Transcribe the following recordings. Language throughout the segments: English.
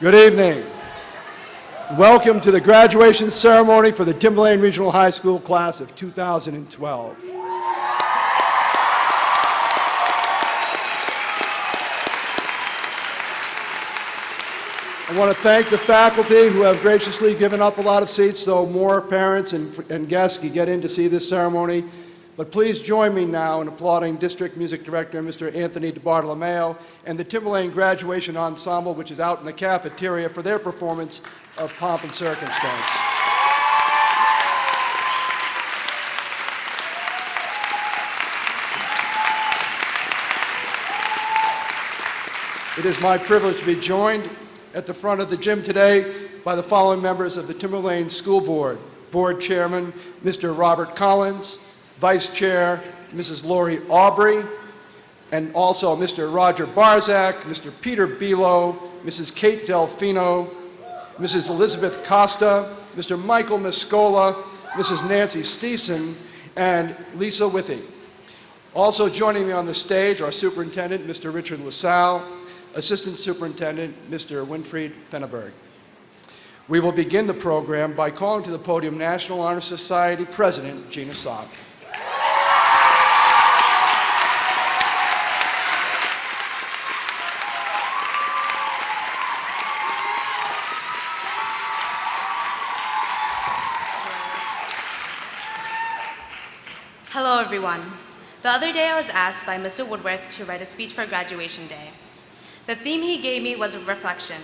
Good evening. Welcome to the graduation ceremony for the Timberlane Regional High School class of 2012. I want to thank the faculty who have graciously given up a lot of seats so more parents and guests can get in to see this ceremony. But please join me now in applauding District Music Director Mr. Anthony DiBartolomeo and the Timberlane Graduation Ensemble, which is out in the cafeteria, for their performance of Pomp and Circumstance. It is my privilege to be joined at the front of the gym today by the following members of the Timberlane School Board. Board Chairman, Mr. Robert Collins, Vice Chair, Mrs. Lori Aubrey, and also Mr. Roger Barzak, Mr. Peter Belo, Mrs. Kate Delfino, Mrs. Elizabeth Costa, Mr. Michael Miscola, Mrs. Nancy Steeson, and Lisa Withy. Also joining me on the stage are Superintendent Mr. Richard LaSalle, Assistant Superintendent Mr. Winfried Fenneberg. We will begin the program by calling to the podium National Honor Society President Gina Saab. Hello, everyone. The other day I was asked by Mr. Woodworth to write a speech for graduation day. The theme he gave me was a reflection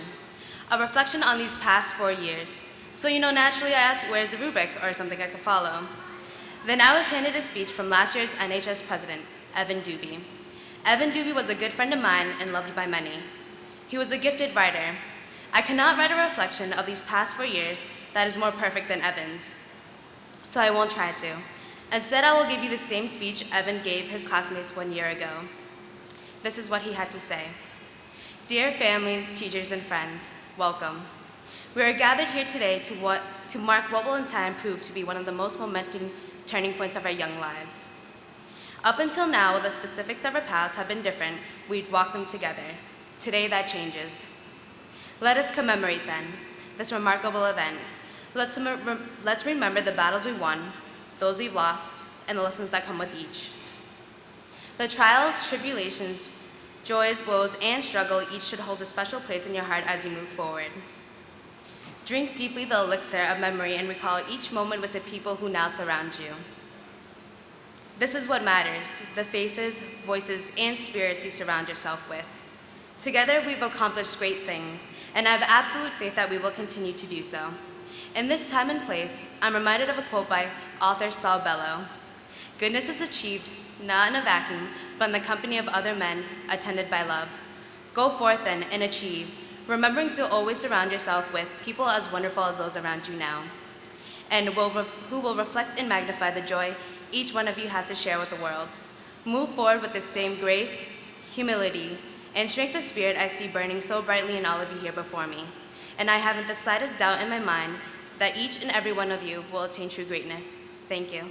on these past 4 years. So, naturally I asked, where's the rubric or something I could follow? Then I was handed a speech from last year's NHS president, Evan Doobie. Evan Doobie was a good friend of mine and loved by many. He was a gifted writer. I cannot write a reflection of these past 4 years that is more perfect than Evan's. So I won't try to. Instead, I will give you the same speech Evan gave his classmates 1 year ago. This is what he had to say. Dear families, teachers, and friends, welcome. We are gathered here today to mark what will in time prove to be one of the most momentous turning points of our young lives. Up until now, while the specifics of our paths have been different, we'd walked them together. Today, that changes. Let us commemorate then this remarkable event. Let's remember the battles we won, those we've lost, and the lessons that come with each. The trials, tribulations, joys, woes, and struggle each should hold a special place in your heart as you move forward. Drink deeply the elixir of memory and recall each moment with the people who now surround you. This is what matters, the faces, voices, and spirits you surround yourself with. Together, we've accomplished great things, and I have absolute faith that we will continue to do so. In this time and place, I'm reminded of a quote by author Saul Bellow. Goodness is achieved, not in a vacuum, but in the company of other men, attended by love. Go forth then and achieve, remembering to always surround yourself with people as wonderful as those around you now, and who will reflect and magnify the joy each one of you has to share with the world. Move forward with the same grace, humility, and strength of spirit I see burning so brightly in all of you here before me. And I haven't the slightest doubt in my mind that each and every one of you will attain true greatness. Thank you.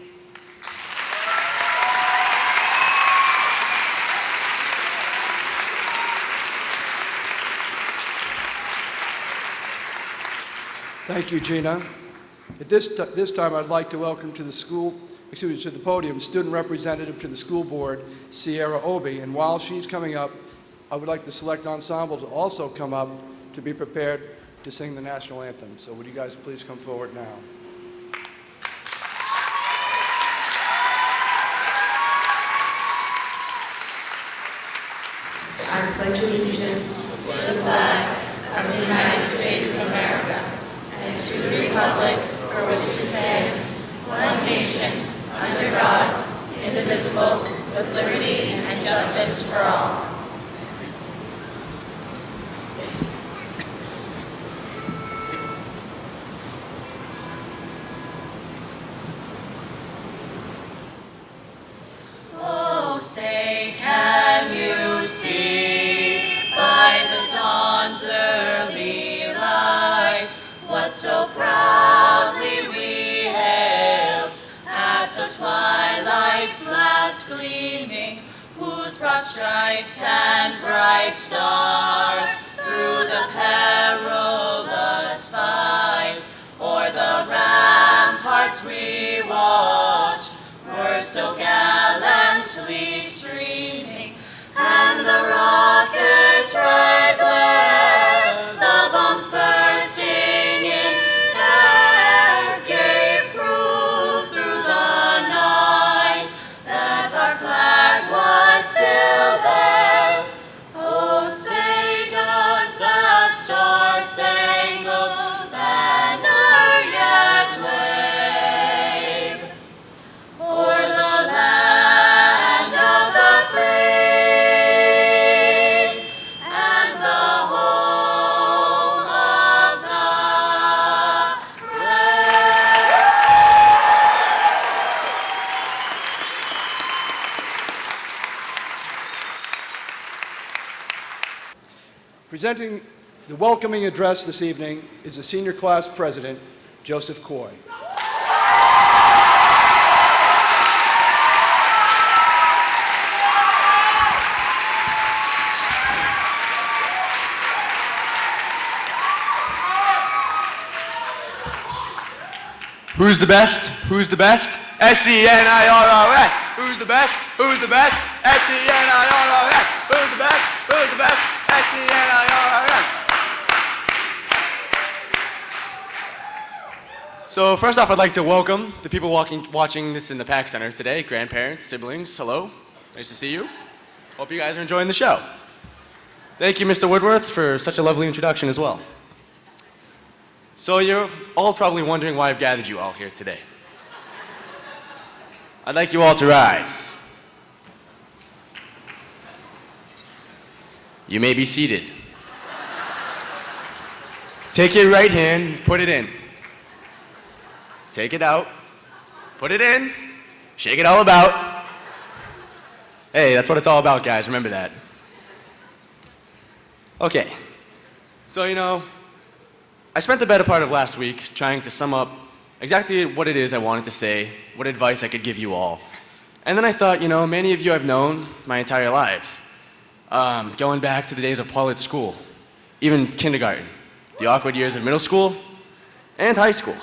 Thank you, Gina. At this time, I'd like to welcome to the podium, student representative to the school board, Sierra Obi. And while she's coming up, I would like the select ensemble to also come up to be prepared to sing the national anthem. So would you guys please come forward now? I pledge allegiance to the flag of the United States of America and to the republic for which it stands, one nation, under God, indivisible, with liberty and justice for all. Oh, say, can you see by the dawn's early light what so proudly we hailed at the twilight's last gleaming, whose broad stripes and bright stars through the perilous fight, o'er the ramparts we watched, were so gallantly streaming, and the rockets' red glare, the bombs bursting in air, gave proof through the night that our flag was still there. Oh, say does that star-spangled banner yet wave o'er the land of the free and the home of the brave? Presenting the welcoming address this evening is the senior class president, Joseph Coy. Who's the best? Who's the best? S-E-N-I-R-R-S. Who's the best? Who's the best? S-E-N-I-R-R-S. Who's the best? Who's the best? S-E-N-I-R-R-S. So first off, I'd like to welcome the people watching this in the PAC Center today. Grandparents, siblings, hello. Nice to see you. Hope you guys are enjoying the show. Thank you, Mr. Woodworth, for such a lovely introduction as well. So you're all probably wondering why I've gathered you all here today. I'd like you all to rise. You may be seated. Take your right hand, put it in. Take it out, put it in, shake it all about. Hey, that's what it's all about, guys, remember that. Okay, so I spent the better part of last week trying to sum up exactly what it is I wanted to say, what advice I could give you all. And then I thought, many of you I've known my entire lives, going back to the days of Pollard School, even kindergarten, the awkward years of middle school, and high school.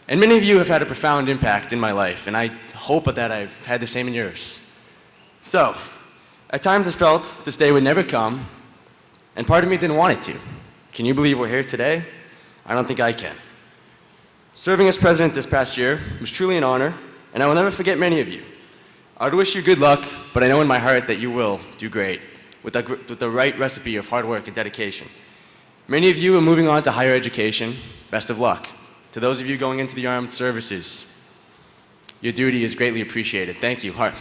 And many of you have had a profound impact in my life, and I hope that I've had the same in yours. So, at times I felt this day would never come, and part of me didn't want it to. Can you believe we're here today? I don't think I can. Serving as president this past year was truly an honor, and I will never forget many of you. I would wish you good luck, but I know in my heart that you will do great with the right recipe of hard work and dedication. Many of you are moving on to higher education. Best of luck. To those of you going into the armed services, your duty is greatly appreciated. Thank you. Heart.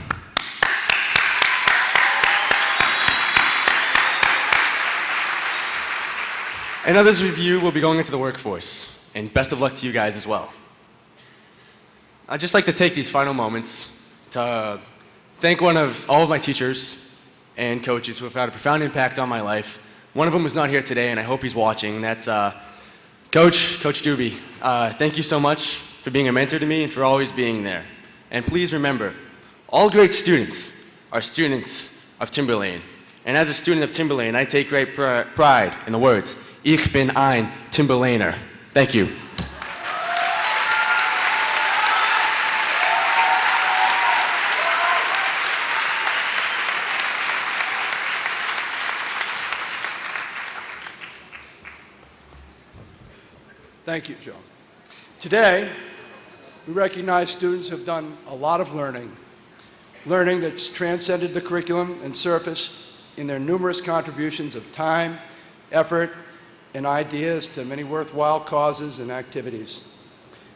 And others of you will be going into the workforce, and best of luck to you guys as well. I'd just like to take these final moments to thank all of my teachers and coaches who have had a profound impact on my life. One of them is not here today, and I hope he's watching. That's Coach Doobie. Thank you so much for being a mentor to me and for always being there. And please remember, all great students are students of Timberlane. And as a student of Timberlane, I take great pride in the words, Ich bin ein Timberlaner. Thank you. Thank you, Joe. Today, we recognize students who have done a lot of learning that's transcended the curriculum and surfaced in their numerous contributions of time, effort, and ideas to many worthwhile causes and activities.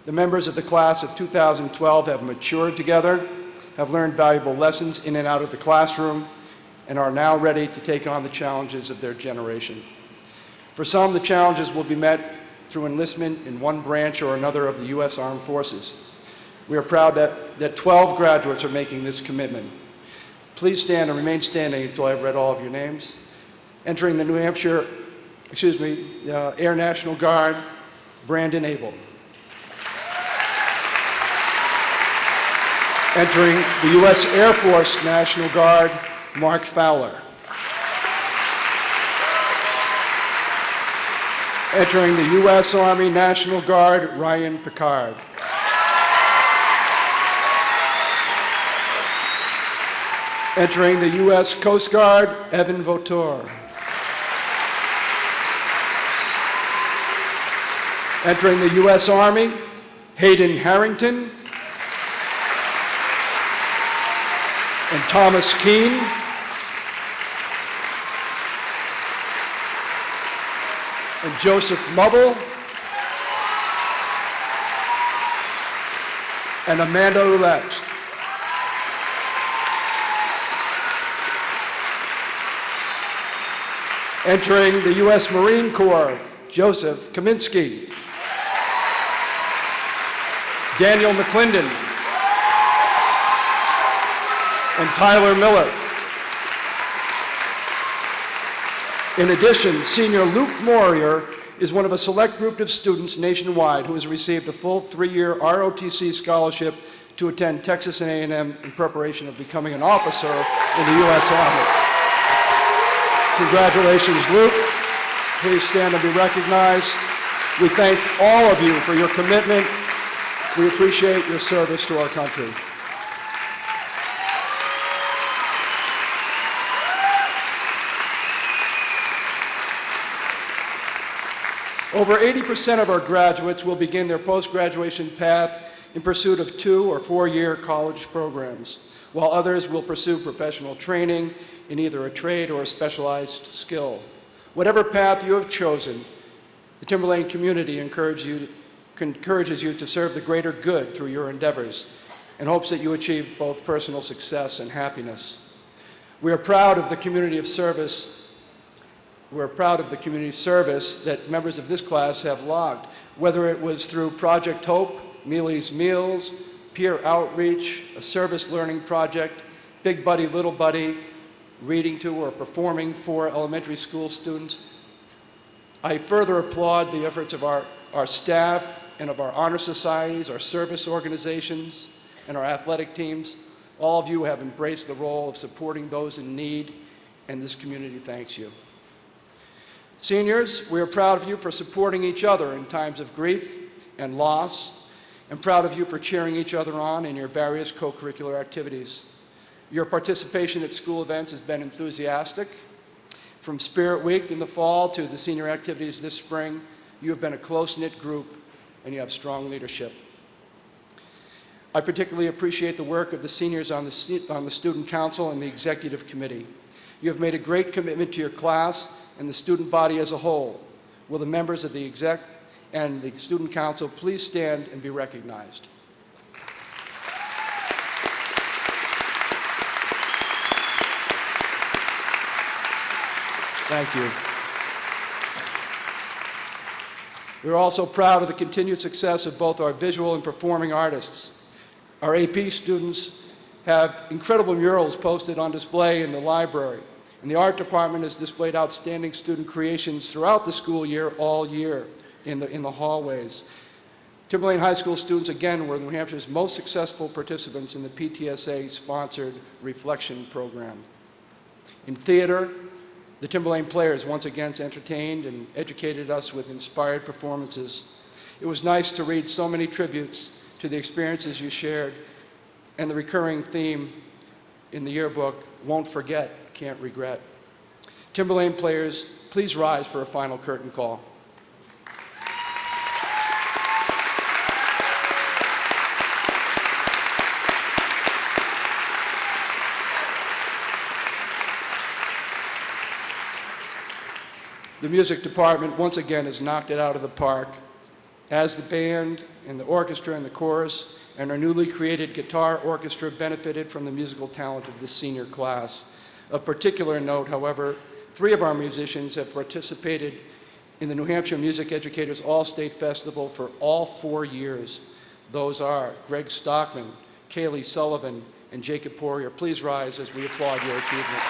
The members of the class of 2012 have matured together, have learned valuable lessons in and out of the classroom, and are now ready to take on the challenges of their generation. For some, the challenges will be met through enlistment in one branch or another of the U.S. Armed Forces. We are proud that 12 graduates are making this commitment. Please stand and remain standing until I've read all of your names. Entering the New Hampshire, Air National Guard, Brandon Abel. Entering the U.S. Air Force National Guard, Mark Fowler. Entering the U.S. Army National Guard, Ryan Picard. Entering the U.S. Coast Guard, Evan Votor. Entering the U.S. Army, Hayden Harrington and Thomas Keene. And Joseph Mubble and Amanda Roulette. Entering the U.S. Marine Corps, Joseph Kaminsky. Daniel McClendon and Tyler Miller. In addition, senior Luke Morier is one of a select group of students nationwide who has received a full 3-year ROTC scholarship to attend Texas A&M in preparation of becoming an officer in the U.S. Army. Congratulations, Luke. Please stand and be recognized. We thank all of you for your commitment. We appreciate your service to our country. Over 80% of our graduates will begin their post-graduation path in pursuit of 2- or 4-year college programs, while others will pursue professional training in either a trade or a specialized skill. Whatever path you have chosen, the Timberlane community encourages you to serve the greater good through your endeavors and hopes that you achieve both personal success and happiness. We are proud of the community of service. We're proud of the community service that members of this class have logged, whether it was through Project Hope, Mealy's Meals, peer outreach, a service learning project, Big Buddy, Little Buddy, reading to or performing for elementary school students. I further applaud the efforts of our staff and of our honor societies, our service organizations, and our athletic teams. All of you have embraced the role of supporting those in need, and this community thanks you. Seniors, we are proud of you for supporting each other in times of grief and loss, and proud of you for cheering each other on in your various co-curricular activities. Your participation at school events has been enthusiastic. From Spirit Week in the fall to the senior activities this spring, you have been a close-knit group and you have strong leadership. I particularly appreciate the work of the seniors on the Student Council and the Executive Committee. You have made a great commitment to your class and the student body as a whole. Will the members of the Exec and the Student Council please stand and be recognized? Thank you. We're also proud of the continued success of both our visual and performing artists. Our AP students have incredible murals posted on display in the library, and the art department has displayed outstanding student creations throughout the school year, all year, in the hallways. Timberlane High School students, again, were New Hampshire's most successful participants in the PTSA-sponsored Reflection program. In theater, the Timberlane players once again entertained and educated us with inspired performances. It was nice to read so many tributes to the experiences you shared and the recurring theme in the yearbook, won't forget, can't regret. Timberlane players, please rise for a final curtain call. The music department once again has knocked it out of the park, as the band and the orchestra and the chorus and our newly created guitar orchestra benefited from the musical talent of this senior class. Of particular note, however, 3 of our musicians have participated in the New Hampshire Music Educators All-State Festival for all 4 years. Those are Greg Stockman, Kaylee Sullivan, and Jacob Poirier. Please rise as we applaud your achievement.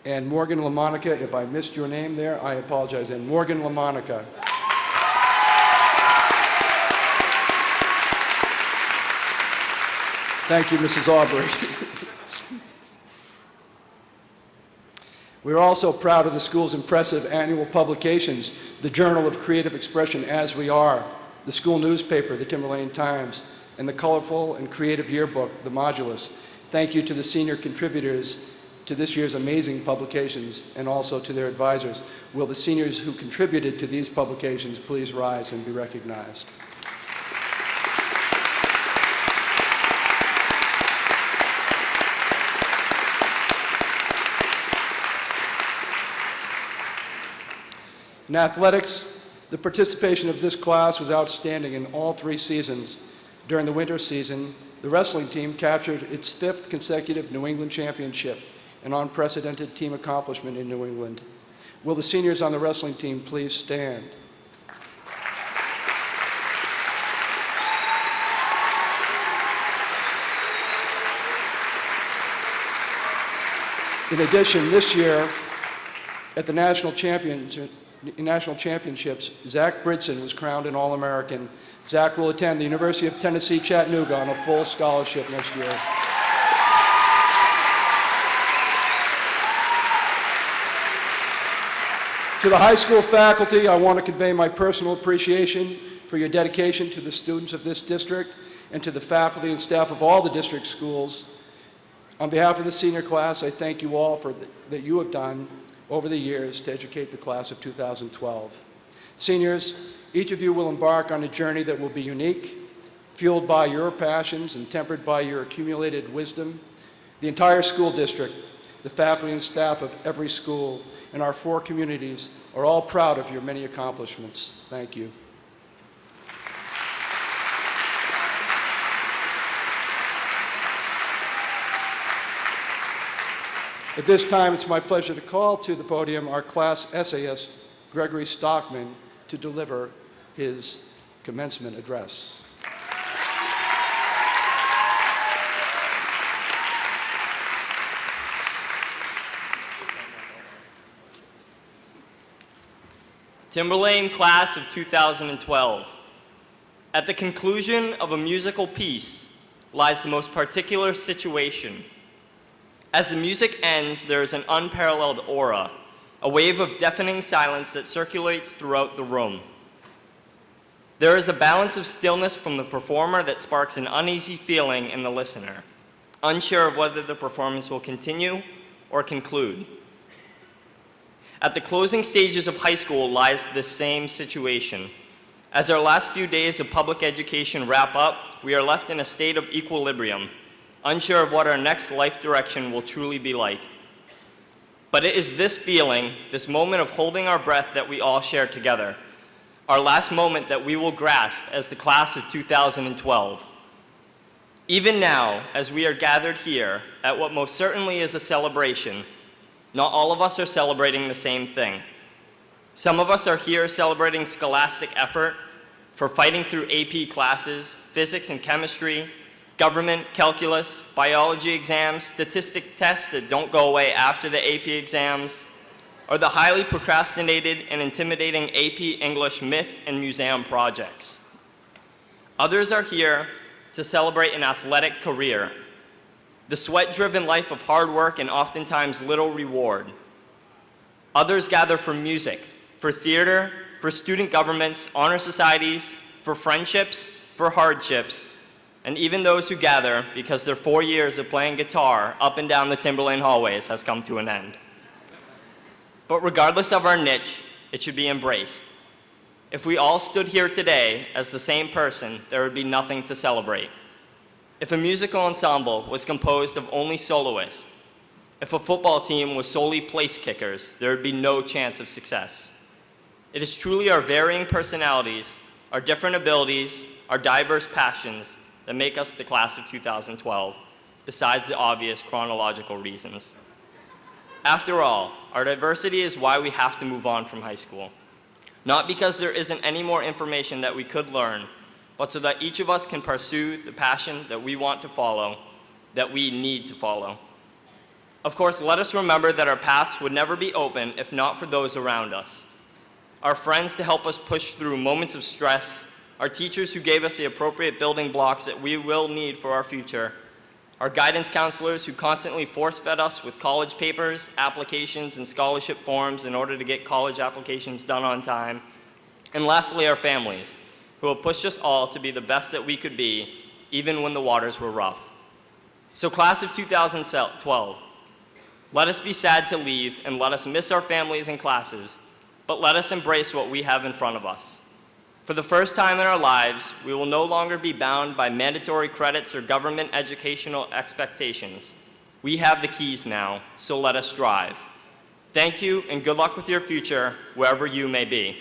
And Morgan LaMonica, if I missed your name there, I apologize. And Morgan LaMonica. Thank you, Mrs. Aubrey. We are also proud of the school's impressive annual publications, the Journal of Creative Expression, As We Are, the school newspaper, the Timberlane Times, and the colorful and creative yearbook, the Modulus. Thank you to the senior contributors to this year's amazing publications and also to their advisors. Will the seniors who contributed to these publications please rise and be recognized? In athletics, the participation of this class was outstanding in all 3 seasons. During the winter season, the wrestling team captured its 5th consecutive New England championship, an unprecedented team accomplishment in New England. Will the seniors on the wrestling team please stand? In addition, this year, at the national championships, Zach Bridson was crowned an All-American. Zach will attend the University of Tennessee, Chattanooga on a full scholarship next year. To the high school faculty, I want to convey my personal appreciation for your dedication to the students of this district and to the faculty and staff of all the district schools. On behalf of the senior class, I thank you all for that you have done over the years to educate the class of 2012. Seniors, each of you will embark on a journey that will be unique, fueled by your passions and tempered by your accumulated wisdom. The entire school district, the faculty and staff of every school, and our 4 communities are all proud of your many accomplishments. Thank you. At this time, it's my pleasure to call to the podium our class essayist, Gregory Stockman, to deliver his commencement address. Timberlane Class of 2012. At the conclusion of a musical piece lies the most particular situation. As the music ends, there is an unparalleled aura, a wave of deafening silence that circulates throughout the room. There is a balance of stillness from the performer that sparks an uneasy feeling in the listener, unsure of whether the performance will continue or conclude. At the closing stages of high school lies this same situation. As our last few days of public education wrap up, we are left in a state of equilibrium, unsure of what our next life direction will truly be like. But it is this feeling, this moment of holding our breath that we all share together, our last moment that we will grasp as the class of 2012. Even now, as we are gathered here at what most certainly is a celebration, not all of us are celebrating the same thing. Some of us are here celebrating scholastic effort for fighting through AP classes, physics and chemistry, government, calculus, biology exams, statistic tests that don't go away after the AP exams, or the highly procrastinated and intimidating AP English myth and museum projects. Others are here to celebrate an athletic career, the sweat-driven life of hard work and oftentimes little reward. Others gather for music, for theater, for student governments, honor societies, for friendships, for hardships, and even those who gather because their 4 years of playing guitar up and down the Timberlane hallways has come to an end. But regardless of our niche, it should be embraced. If we all stood here today as the same person, there would be nothing to celebrate. If a musical ensemble was composed of only soloists, if a football team was solely place kickers, there would be no chance of success. It is truly our varying personalities, our different abilities, our diverse passions that make us the class of 2012, besides the obvious chronological reasons. After all, our diversity is why we have to move on from high school. Not because there isn't any more information that we could learn, but so that each of us can pursue the passion that we want to follow, that we need to follow. Of course, let us remember that our paths would never be open if not for those around us. Our friends to help us push through moments of stress, our teachers who gave us the appropriate building blocks that we will need for our future, our guidance counselors who constantly force-fed us with college papers, applications, and scholarship forms in order to get college applications done on time, and lastly, our families, who have pushed us all to be the best that we could be, even when the waters were rough. So class of 2012, let us be sad to leave and let us miss our families and classes, but let us embrace what we have in front of us. For the first time in our lives, we will no longer be bound by mandatory credits or government educational expectations. We have the keys now, so let us strive. Thank you, and good luck with your future, wherever you may be.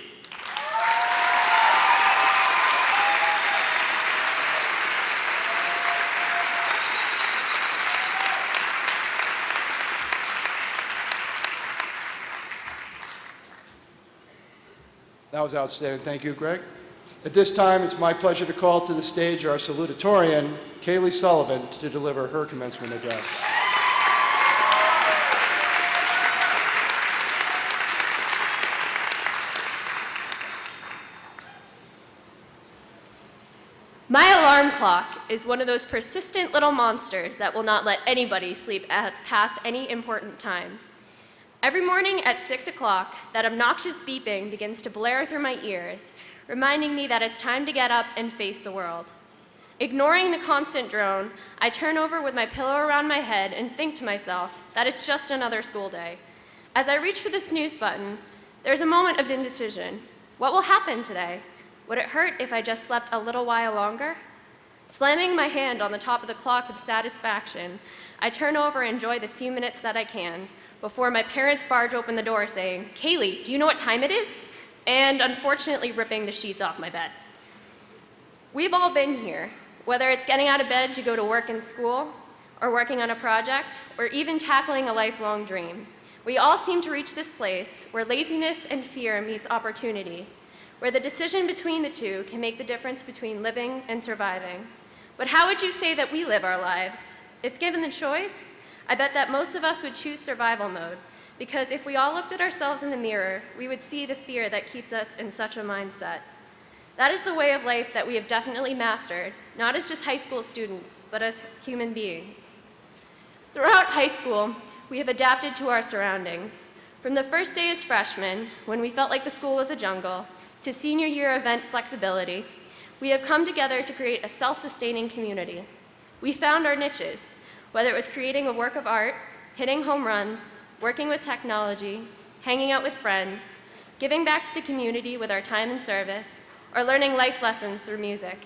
That was outstanding. Thank you, Greg. At this time, it's my pleasure to call to the stage our salutatorian, Kaylee Sullivan, to deliver her commencement address. My alarm clock is one of those persistent little monsters that will not let anybody sleep past any important time. Every morning at 6 o'clock, that obnoxious beeping begins to blare through my ears, reminding me that it's time to get up and face the world. Ignoring the constant drone, I turn over with my pillow around my head and think to myself that it's just another school day. As I reach for the snooze button, there's a moment of indecision. What will happen today? Would it hurt if I just slept a little while longer? Slamming my hand on the top of the clock with satisfaction, I turn over and enjoy the few minutes that I can, before my parents barge open the door saying, "Kaylee, do you know what time it is?" and unfortunately ripping the sheets off my bed. We've all been here, whether it's getting out of bed to go to work and school, or working on a project, or even tackling a lifelong dream. We all seem to reach this place where laziness and fear meets opportunity, where the decision between the two can make the difference between living and surviving. But how would you say that we live our lives? If given the choice, I bet that most of us would choose survival mode, because if we all looked at ourselves in the mirror, we would see the fear that keeps us in such a mindset. That is the way of life that we have definitely mastered, not as just high school students, but as human beings. Throughout high school, we have adapted to our surroundings. From the first day as freshmen, when we felt like the school was a jungle, to senior year event flexibility, we have come together to create a self-sustaining community. We found our niches, whether it was creating a work of art, hitting home runs, working with technology, hanging out with friends, giving back to the community with our time and service, or learning life lessons through music.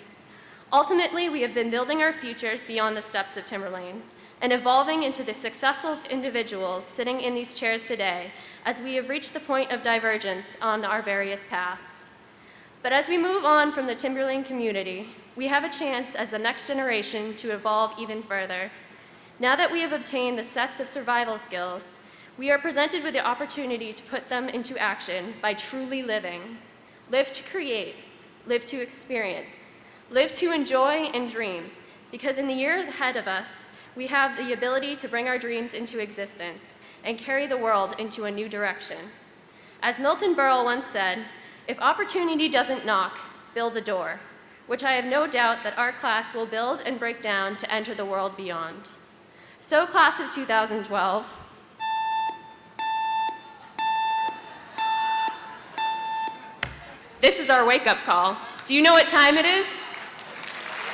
Ultimately, we have been building our futures beyond the steps of Timberlane and evolving into the successful individuals sitting in these chairs today as we have reached the point of divergence on our various paths. But as we move on from the Timberlane community, we have a chance as the next generation to evolve even further. Now that we have obtained the sets of survival skills, we are presented with the opportunity to put them into action by truly living. Live to create, live to experience, live to enjoy and dream, because in the years ahead of us, we have the ability to bring our dreams into existence and carry the world into a new direction. As Milton Berle once said, "If opportunity doesn't knock, build a door," which I have no doubt that our class will build and break down to enter the world beyond. So, class of 2012, this is our wake-up call. Do you know what time it is?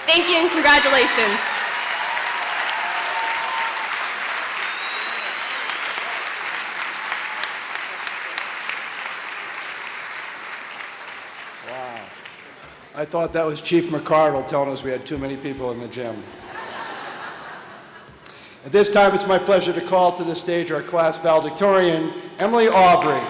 Thank you and congratulations. Wow. I thought that was Chief McCardle telling us we had too many people in the gym. At this time, it's my pleasure to call to the stage our class valedictorian, Emily Aubrey.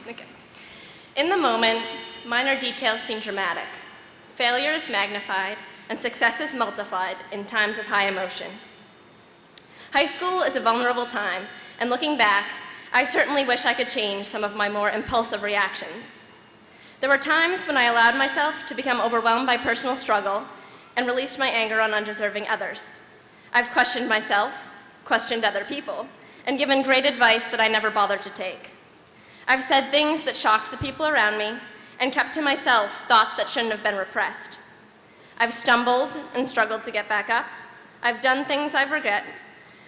Okay. In the moment, minor details seem dramatic. Failure is magnified, and success is multiplied in times of high emotion. High school is a vulnerable time, and looking back, I certainly wish I could change some of my more impulsive reactions. There were times when I allowed myself to become overwhelmed by personal struggle and released my anger on undeserving others. I've questioned myself, questioned other people, and given great advice that I never bothered to take. I've said things that shocked the people around me and kept to myself thoughts that shouldn't have been repressed. I've stumbled and struggled to get back up. I've done things I regret.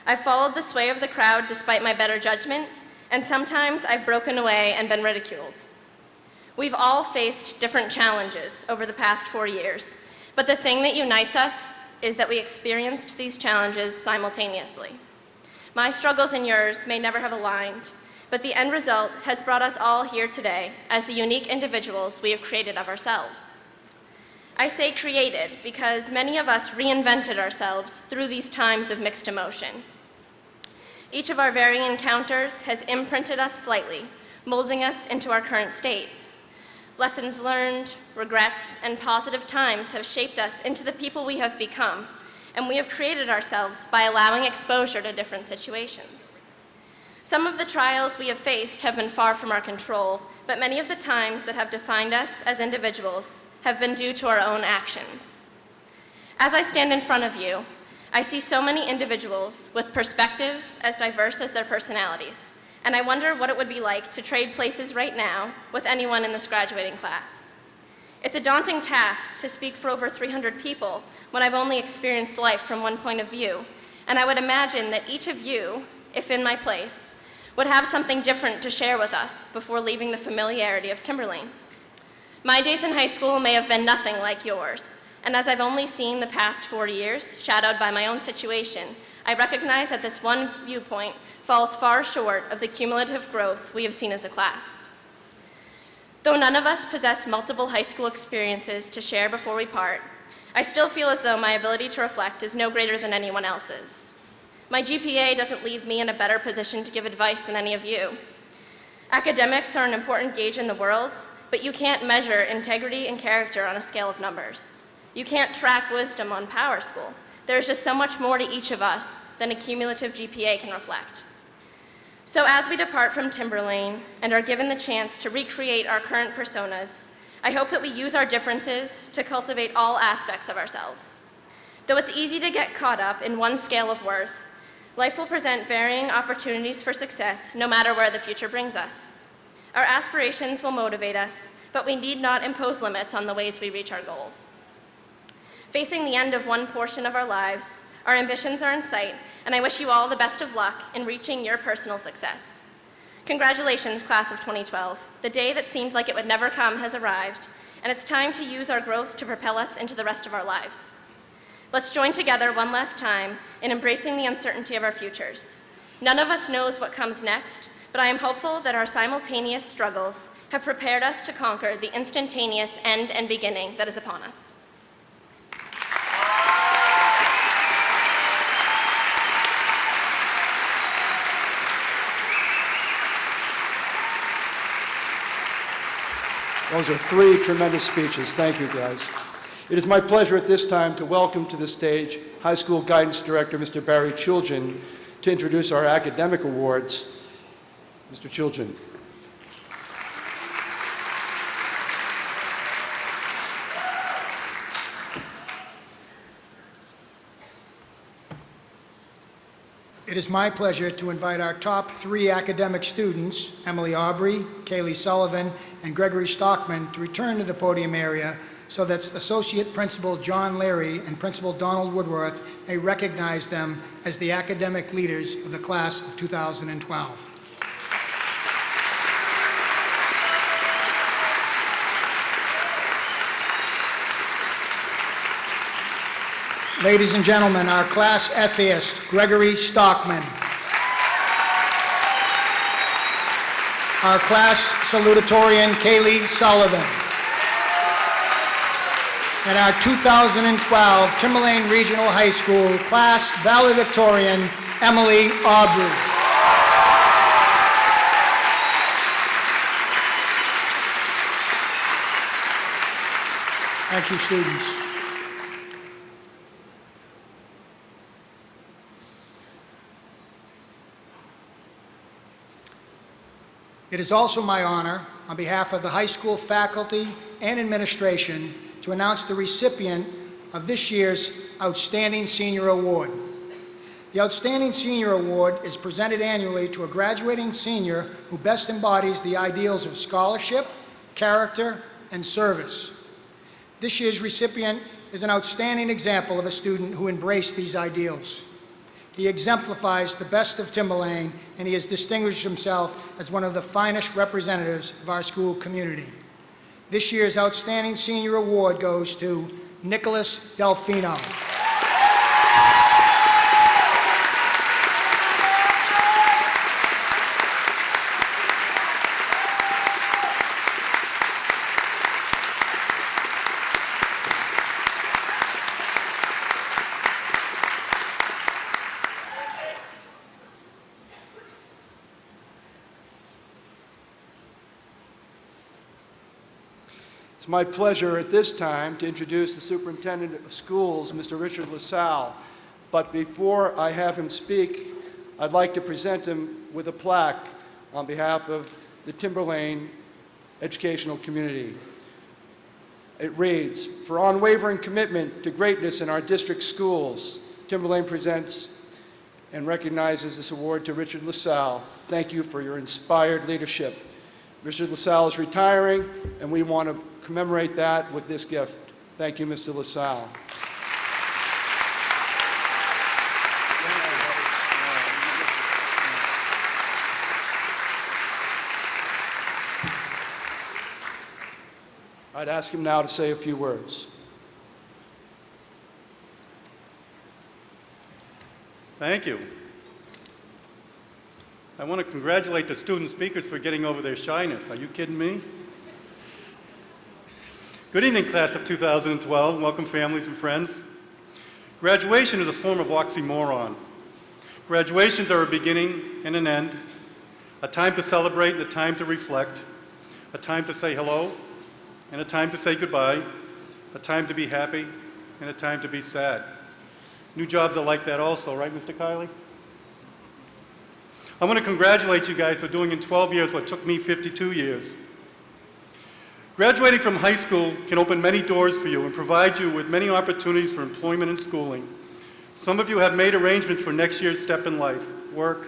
I've followed the sway of the crowd despite my better judgment, and sometimes I've broken away and been ridiculed. We've all faced different challenges over the past 4 years, but the thing that unites us is that we experienced these challenges simultaneously. My struggles and yours may never have aligned, but the end result has brought us all here today as the unique individuals we have created of ourselves. I say created because many of us reinvented ourselves through these times of mixed emotion. Each of our varying encounters has imprinted us slightly, molding us into our current state. Lessons learned, regrets, and positive times have shaped us into the people we have become, and we have created ourselves by allowing exposure to different situations. Some of the trials we have faced have been far from our control, but many of the times that have defined us as individuals have been due to our own actions. As I stand in front of you, I see so many individuals with perspectives as diverse as their personalities, and I wonder what it would be like to trade places right now with anyone in this graduating class. It's a daunting task to speak for over 300 people when I've only experienced life from one point of view, and I would imagine that each of you, if in my place, would have something different to share with us before leaving the familiarity of Timberlane. My days in high school may have been nothing like yours, and as I've only seen the past 4 years, shadowed by my own situation, I recognize that this one viewpoint falls far short of the cumulative growth we have seen as a class. Though none of us possess multiple high school experiences to share before we part, I still feel as though my ability to reflect is no greater than anyone else's. My GPA doesn't leave me in a better position to give advice than any of you. Academics are an important gauge in the world, but you can't measure integrity and character on a scale of numbers. You can't track wisdom on Power School. There's just so much more to each of us than a cumulative GPA can reflect. So as we depart from Timberlane and are given the chance to recreate our current personas, I hope that we use our differences to cultivate all aspects of ourselves. Though it's easy to get caught up in one scale of worth, life will present varying opportunities for success no matter where the future brings us. Our aspirations will motivate us, but we need not impose limits on the ways we reach our goals. Facing the end of one portion of our lives, our ambitions are in sight, and I wish you all the best of luck in reaching your personal success. Congratulations, class of 2012. The day that seemed like it would never come has arrived, and it's time to use our growth to propel us into the rest of our lives. Let's join together one last time in embracing the uncertainty of our futures. None of us knows what comes next, but I am hopeful that our simultaneous struggles have prepared us to conquer the instantaneous end and beginning that is upon us. Those are 3 tremendous speeches. Thank you, guys. It is my pleasure at this time to welcome to the stage High School Guidance Director, Mr. Barry Children, to introduce our academic awards. Mr. Children. It is my pleasure to invite our top 3 academic students, Emily Aubrey, Kaylee Sullivan, and Gregory Stockman, to return to the podium area so that Associate Principal John Leary and Principal Donald Woodworth may recognize them as the academic leaders of the class of 2012. Ladies and gentlemen, our class essayist, Gregory Stockman. Our class salutatorian, Kaylee Sullivan. And our 2012 Timberlane Regional High School class valedictorian, Emily Aubrey. Thank you, students. It is also my honor, on behalf of the high school faculty and administration, to announce the recipient of this year's Outstanding Senior Award. The Outstanding Senior Award is presented annually to a graduating senior who best embodies the ideals of scholarship, character, and service. This year's recipient is an outstanding example of a student who embraced these ideals. He exemplifies the best of Timberlane, and he has distinguished himself as one of the finest representatives of our school community. This year's Outstanding Senior Award goes to Nicholas Delfino. It's my pleasure at this time to introduce the Superintendent of Schools, Mr. Richard LaSalle. But before I have him speak, I'd like to present him with a plaque on behalf of the Timberlane educational community. It reads, "For unwavering commitment to greatness in our district schools, Timberlane presents and recognizes this award to Richard LaSalle. Thank you for your inspired leadership." Richard LaSalle is retiring, and we want to commemorate that with this gift. Thank you, Mr. LaSalle. I'd ask him now to say a few words. Thank you. I want to congratulate the student speakers for getting over their shyness. Are you kidding me? Good evening, class of 2012. Welcome, families and friends. Graduation is a form of oxymoron. Graduations are a beginning and an end, a time to celebrate and a time to reflect, a time to say hello and a time to say goodbye, a time to be happy and a time to be sad. New jobs are like that also, right, Mr. Kiley? I want to congratulate you guys for doing in 12 years what took me 52 years. Graduating from high school can open many doors for you and provide you with many opportunities for employment and schooling. Some of you have made arrangements for next year's step in life, work,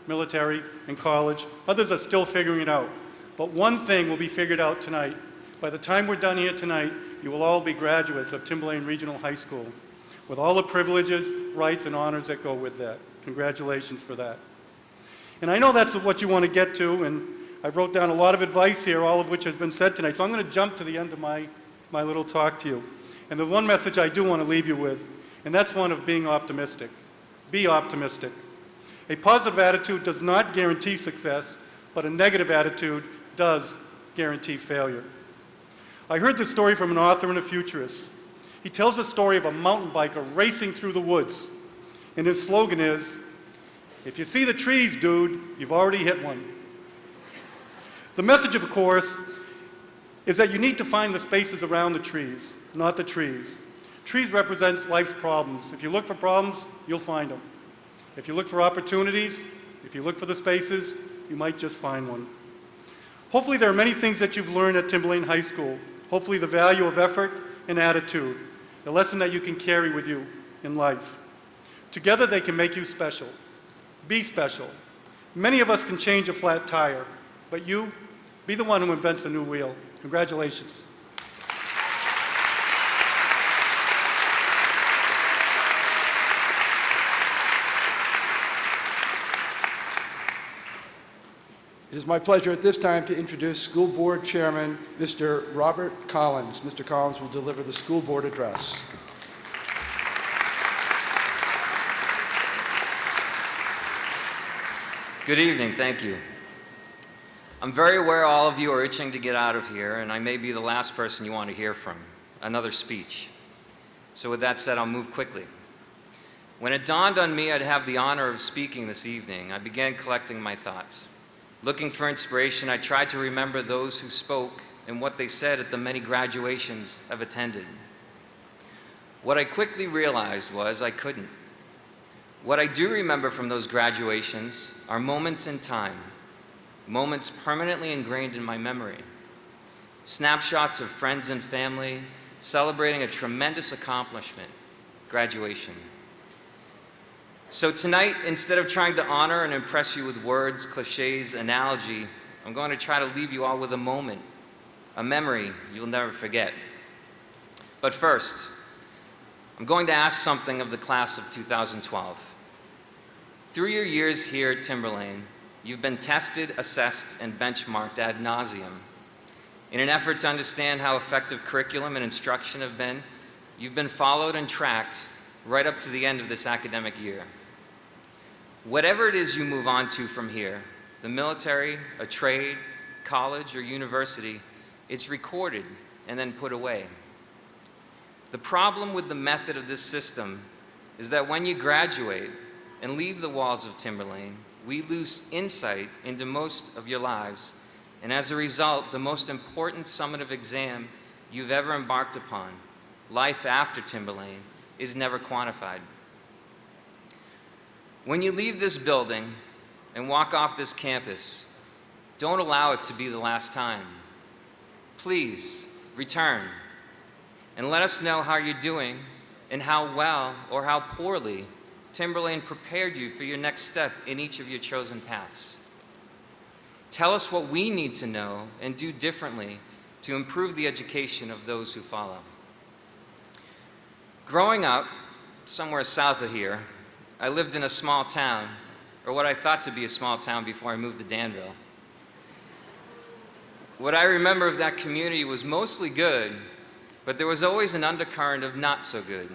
military, and college. Others are still figuring it out. But one thing will be figured out tonight. By the time we're done here tonight, you will all be graduates of Timberlane Regional High School, with all the privileges, rights, and honors that go with that. Congratulations for that. And I know that's what you want to get to, and I wrote down a lot of advice here, all of which has been said tonight. So I'm going to jump to the end of my little talk to you. And the one message I do want to leave you with, and that's one of being optimistic. Be optimistic. A positive attitude does not guarantee success, but a negative attitude does guarantee failure. I heard this story from an author and a futurist. He tells the story of a mountain biker racing through the woods. And his slogan is, "If you see the trees, dude, you've already hit one." The message, of course, is that you need to find the spaces around the trees, not the trees. Trees represent life's problems. If you look for problems, you'll find them. If you look for opportunities, if you look for the spaces, you might just find one. Hopefully there are many things that you've learned at Timberlane High School. Hopefully the value of effort and attitude, a lesson that you can carry with you in life. Together they can make you special. Be special. Many of us can change a flat tire, but you, be the one who invents the new wheel. Congratulations. It is my pleasure at this time to introduce School Board Chairman, Mr. Robert Collins. Mr. Collins will deliver the school board address. Good evening, thank you. I'm very aware all of you are itching to get out of here, and I may be the last person you want to hear from. Another speech. So with that said, I'll move quickly. When it dawned on me I'd have the honor of speaking this evening, I began collecting my thoughts. Looking for inspiration, I tried to remember those who spoke and what they said at the many graduations I've attended. What I quickly realized was I couldn't. What I do remember from those graduations are moments in time, moments permanently ingrained in my memory. Snapshots of friends and family celebrating a tremendous accomplishment, graduation. So tonight, instead of trying to honor and impress you with words, cliches, analogy, I'm going to try to leave you all with a moment, a memory you'll never forget. But first, I'm going to ask something of the class of 2012. Through your years here at Timberlane, you've been tested, assessed, and benchmarked ad nauseum. In an effort to understand how effective curriculum and instruction have been, you've been followed and tracked right up to the end of this academic year. Whatever it is you move on to from here, the military, a trade, college, or university, it's recorded and then put away. The problem with the method of this system is that when you graduate and leave the walls of Timberlane, we lose insight into most of your lives, and as a result, the most important summative exam you've ever embarked upon, life after Timberlane, is never quantified. When you leave this building and walk off this campus, don't allow it to be the last time. Please return and let us know how you're doing and how well or how poorly Timberlane prepared you for your next step in each of your chosen paths. Tell us what we need to know and do differently to improve the education of those who follow. Growing up, somewhere south of here, I lived in a small town, or what I thought to be a small town before I moved to Danville. What I remember of that community was mostly good, but there was always an undercurrent of not so good.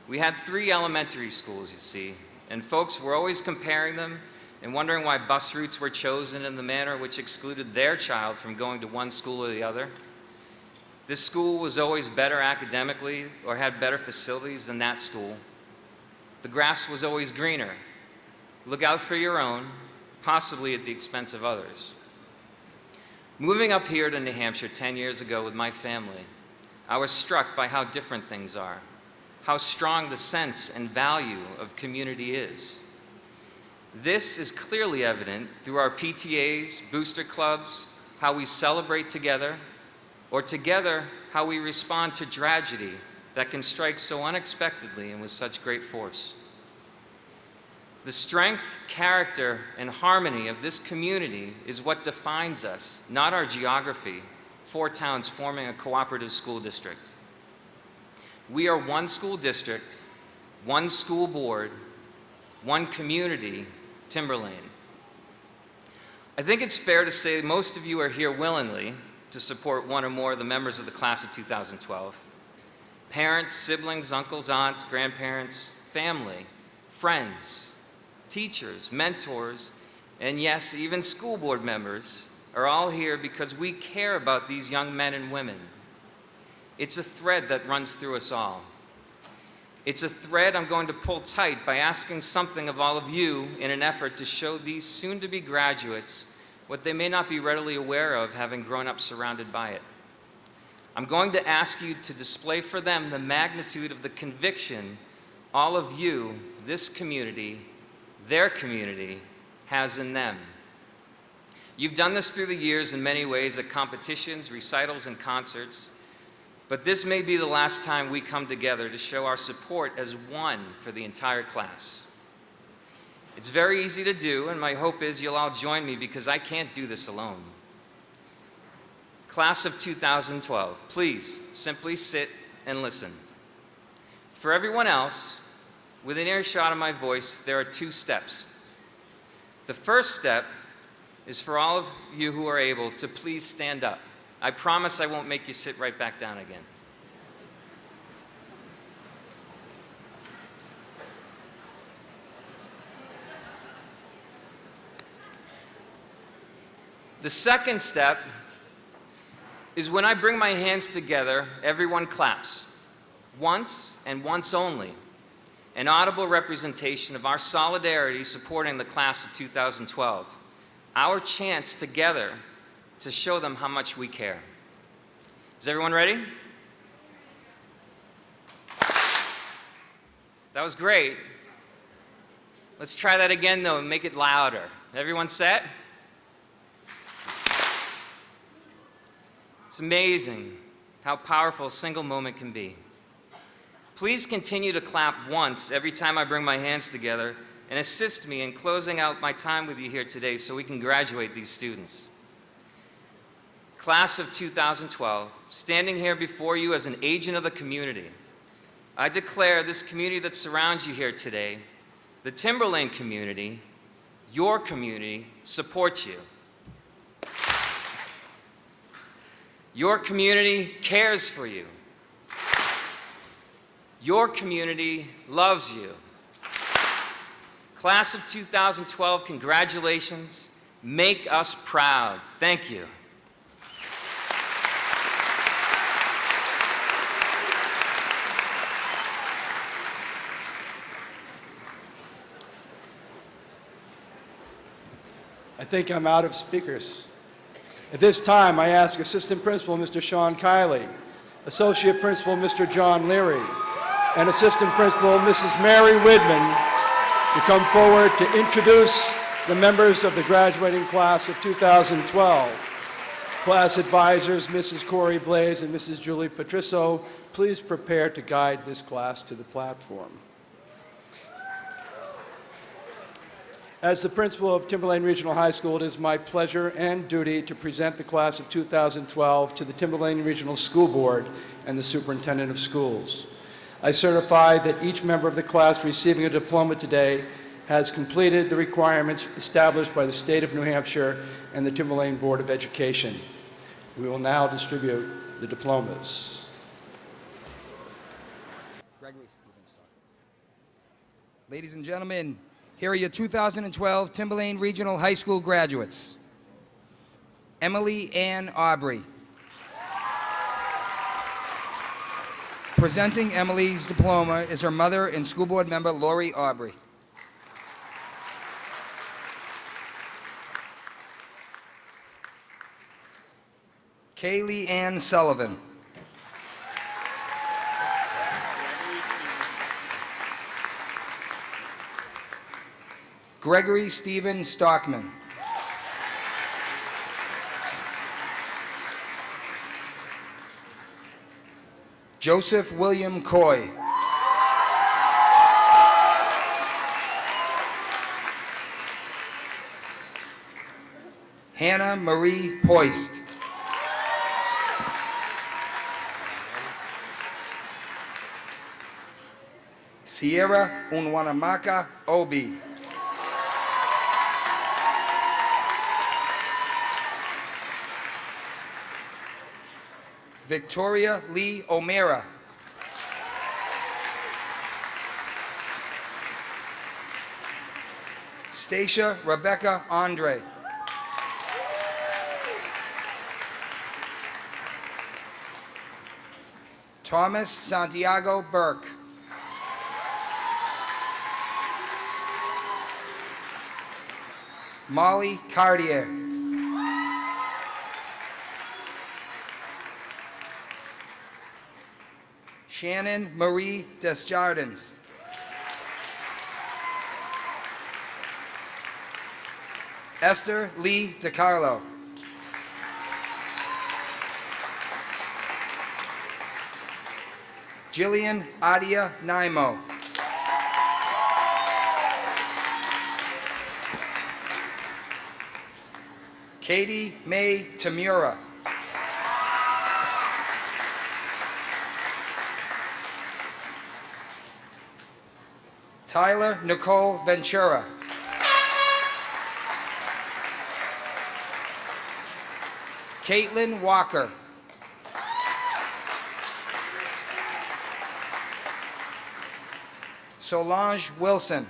We had 3 elementary schools, you see, and folks were always comparing them and wondering why bus routes were chosen in the manner which excluded their child from going to one school or the other. This school was always better academically or had better facilities than that school. The grass was always greener. Look out for your own, possibly at the expense of others. Moving up here to New Hampshire 10 years ago with my family, I was struck by how different things are, how strong the sense and value of community is. This is clearly evident through our PTAs, booster clubs, how we celebrate together, or together how we respond to tragedy that can strike so unexpectedly and with such great force. The strength, character, and harmony of this community is what defines us, not our geography, 4 towns forming a cooperative school district. We are one school district, one school board, one community, Timberlane. I think it's fair to say most of you are here willingly to support one or more of the members of the class of 2012. Parents, siblings, uncles, aunts, grandparents, family, friends, teachers, mentors, and yes, even school board members are all here because we care about these young men and women. It's a thread that runs through us all. It's a thread I'm going to pull tight by asking something of all of you in an effort to show these soon-to-be graduates what they may not be readily aware of having grown up surrounded by it. I'm going to ask you to display for them the magnitude of the conviction all of you, this community, their community, has in them. You've done this through the years in many ways at competitions, recitals, and concerts, but this may be the last time we come together to show our support as one for the entire class. It's very easy to do, and my hope is you'll all join me because I can't do this alone. Class of 2012, please simply sit and listen. For everyone else, within earshot of my voice, there are 2 steps. The first step is for all of you who are able to please stand up. I promise I won't make you sit right back down again. The second step is when I bring my hands together, everyone claps. Once and once only. An audible representation of our solidarity supporting the class of 2012. Our chance together to show them how much we care. Is everyone ready? That was great. Let's try that again though and make it louder. Everyone set? It's amazing how powerful a single moment can be. Please continue to clap once every time I bring my hands together and assist me in closing out my time with you here today so we can graduate these students. Class of 2012, standing here before you as an agent of the community, I declare this community that surrounds you here today, the Timberlane community, your community, supports you. Your community cares for you. Your community loves you. Class of 2012, congratulations. Make us proud. Thank you. I think I'm out of speakers. At this time, I ask Assistant Principal Mr. Sean Kiley, Associate Principal Mr. John Leary, and Assistant Principal Mrs. Mary Widman to come forward to introduce the members of the graduating class of 2012. Class advisors, Mrs. Corey Blaze and Mrs. Julie Patrisso, please prepare to guide this class to the platform. As the principal of Timberlane Regional High School, it is my pleasure and duty to present the class of 2012 to the Timberlane Regional School Board and the Superintendent of Schools. I certify that each member of the class receiving a diploma today has completed the requirements established by the state of New Hampshire and the Timberlane Board of Education. We will now distribute the diplomas. Ladies and gentlemen, here are your 2012 Timberlane Regional High School graduates. Emily Ann Aubrey. Presenting Emily's diploma is her mother and school board member, Lori Aubrey. Kaylee Ann Sullivan. Gregory Stephen Stockman. Joseph William Coy. Hannah Marie Poist. Sierra Unwanamaka Obi. Victoria Lee O'Meara. Stacia Rebecca Andre. Thomas Santiago Burke. Molly Cartier. Shannon Marie Desjardins. Esther Lee DiCarlo. Jillian Adia Naimo. Katie May Tamura. Tyler Nicole Ventura. Caitlin Walker. Solange Wilson.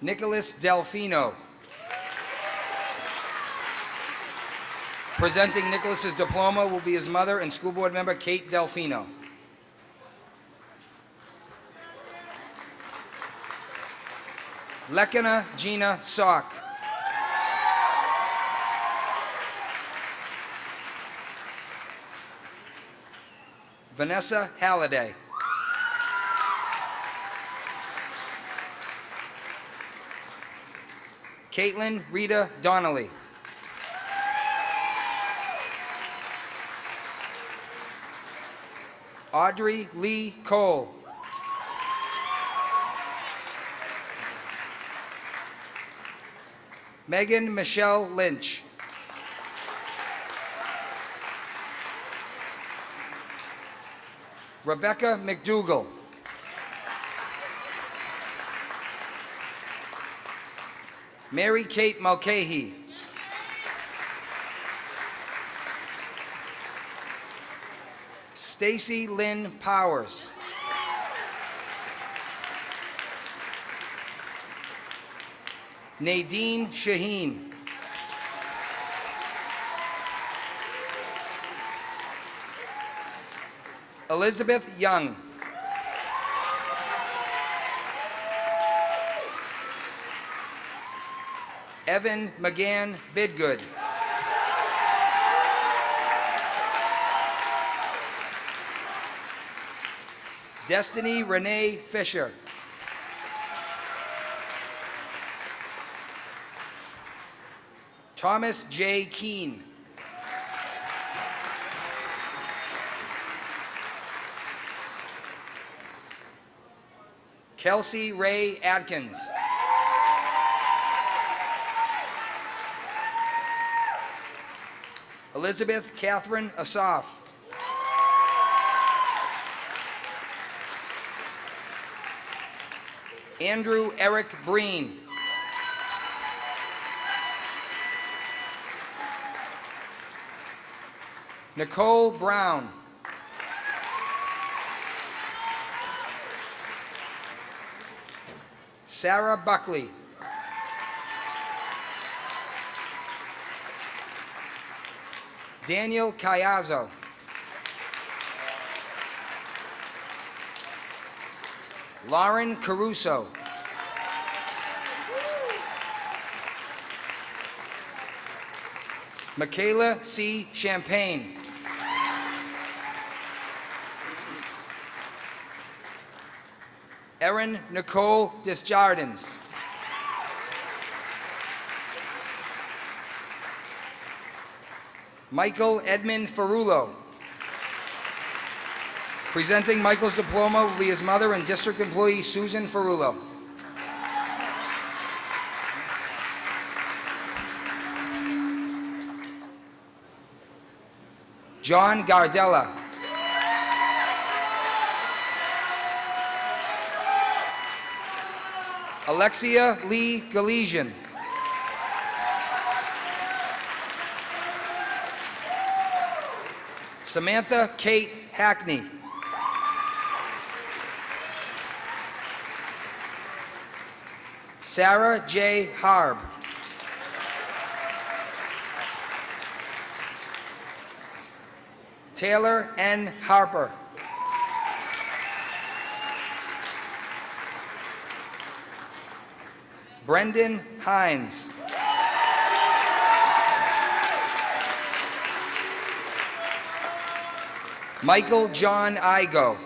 Nicholas Delfino. Presenting Nicholas's diploma will be his mother and school board member, Kate Delfino. Lekina Gina Sock. Vanessa Halliday. Caitlin Rita Donnelly. Audrey Lee Cole. Megan Michelle Lynch. Rebecca McDougall. Mary Kate Mulcahy. Stacy Lynn Powers. Nadine Shaheen. Elizabeth Young. Evan McGann Bidgood. Destiny Renee Fisher. Thomas J. Keene. Kelsey Ray Adkins. Elizabeth Catherine Asaf. Andrew Eric Breen. Nicole Brown. Sarah Buckley. Daniel Cayazzo. Lauren Caruso. Michaela C. Champagne. Erin Nicole Desjardins. Michael Edmund Ferrulo. Presenting Michael's diploma will be his mother and district employee Susan Ferrulo. John Gardella. Alexia Lee Galesian. Samantha Kate Hackney. Sarah J. Harb. Taylor N. Harper. Brendan Hines. Michael John Igo.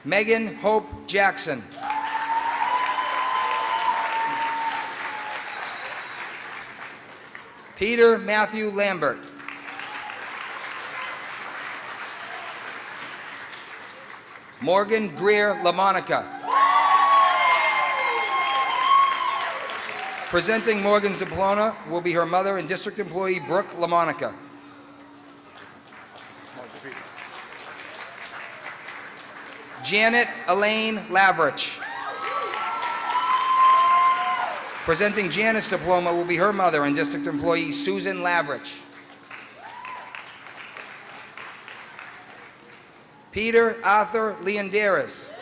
Megan Hope Jackson. Peter Matthew Lambert. Morgan Greer LaMonica. Presenting Morgan's diploma will be her mother and district employee Brooke LaMonica. Janet Elaine Lavrich. Presenting Janet's diploma will be her mother and district employee Susan Lavrich. Peter Arthur Leonderis.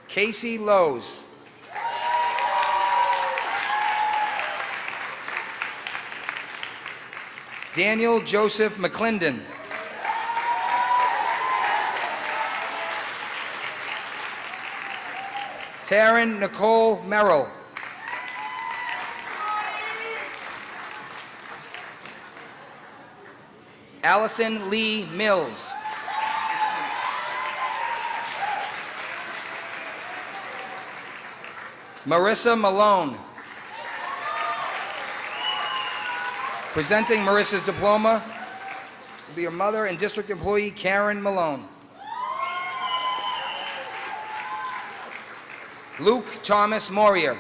Casey Lowe's. Daniel Joseph McClendon. Taryn Nicole Merrill. Allison Lee Mills. Marissa Malone. Presenting Marissa's diploma will be her mother and district employee Karen Malone. Luke Thomas Morier.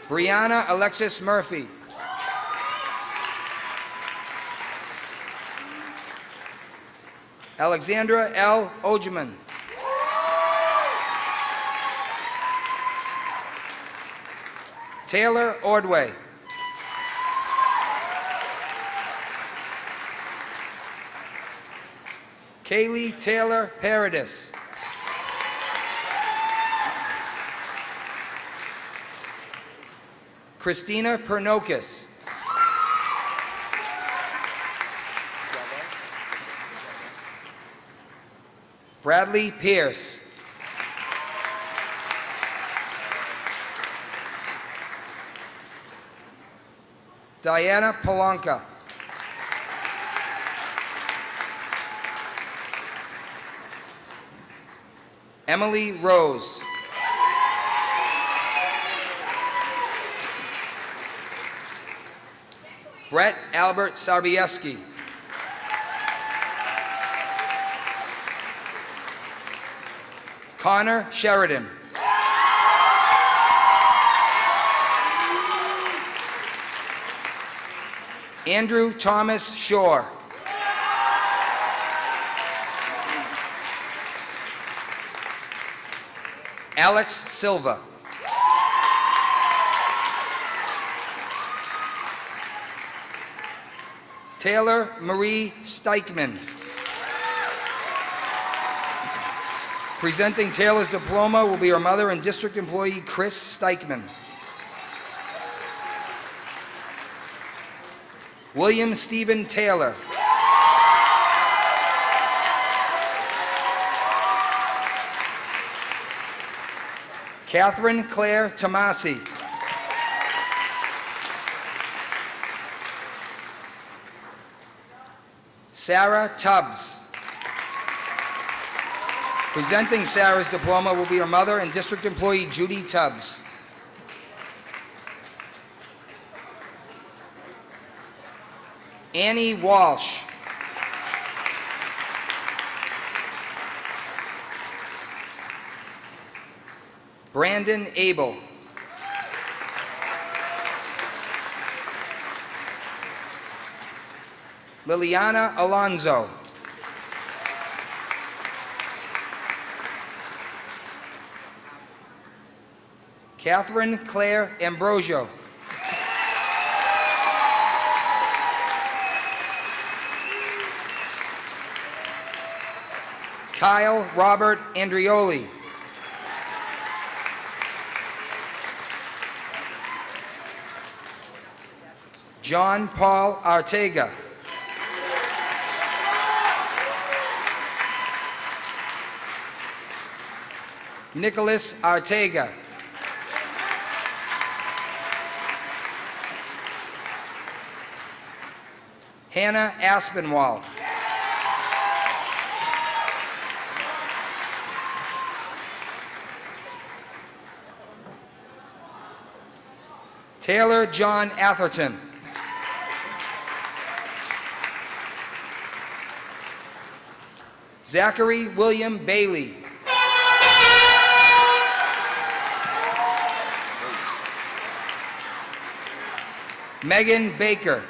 Brianna Alexis Murphy. Alexandra L. Ogeman. Taylor Ordway. Kaylee Taylor Paradis. Christina Pernokis. Bradley Pierce. Diana Polanka. Emily Rose. Brett Albert Sarbieski. Connor Sheridan. Andrew Thomas Shore. Alex Silva. Taylor Marie Steichman. Presenting Taylor's diploma will be her mother and district employee Chris Steichman. William Stephen Taylor. Catherine Claire Tomasi. Sarah Tubbs. Presenting Sarah's diploma will be her mother and district employee Judy Tubbs. Annie Walsh. Brandon Abel. Liliana Alonzo. Catherine Claire Ambrosio. Kyle Robert Andrioli. John Paul Artega. Nicholas Artega. Hannah Aspinwall. Taylor John Atherton. Zachary William Bailey. Megan Baker.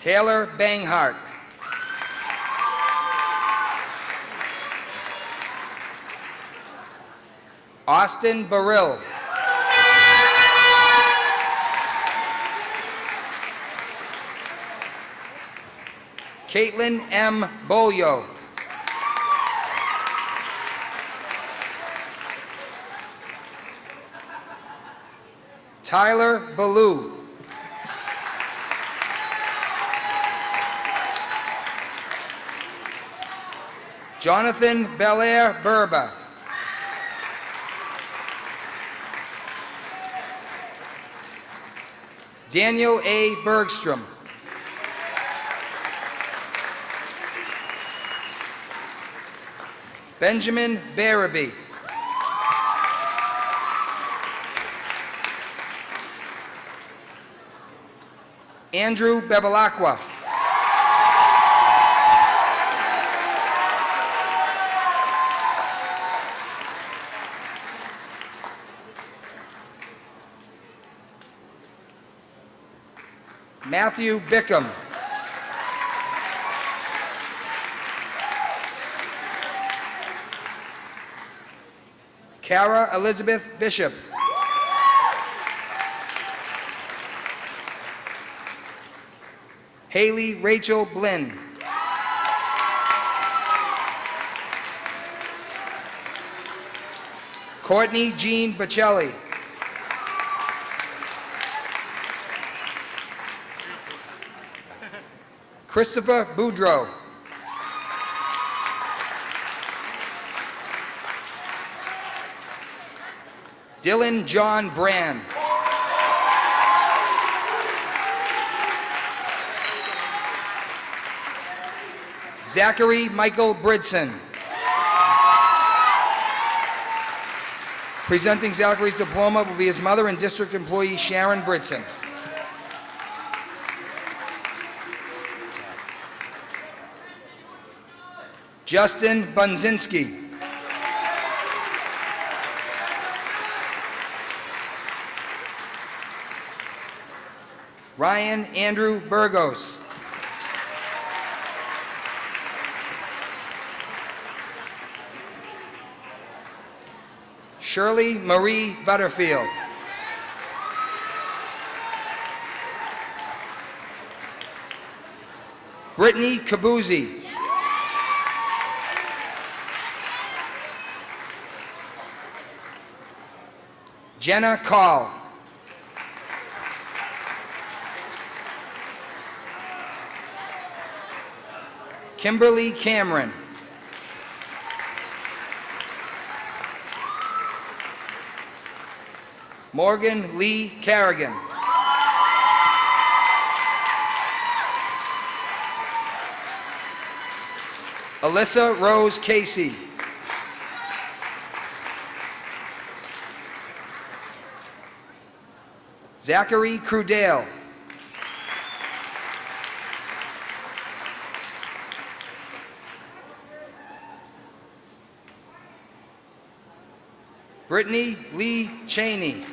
Taylor Banghart. Austin Burrill. Caitlin M. Bolio. Tyler Ballou. Jonathan Belair Burba. Daniel A. Bergstrom. Benjamin Barabee. Andrew Bevilacqua. Matthew Bickham. Kara Elizabeth Bishop. Haley Rachel Blinn. Courtney Jean Bocelli. Christopher Boudreau. Dylan John Brand. Zachary Michael Bridson. Presenting Zachary's diploma will be his mother and district employee Sharon Bridson. Justin Bunzinski. Ryan Andrew Burgos. Shirley Marie Butterfield. Brittany Kabuzzi. Jenna Call. Kimberly Cameron. Morgan Lee Carrigan. Alyssa Rose Casey. Zachary Crudale. Brittany Lee Cheney.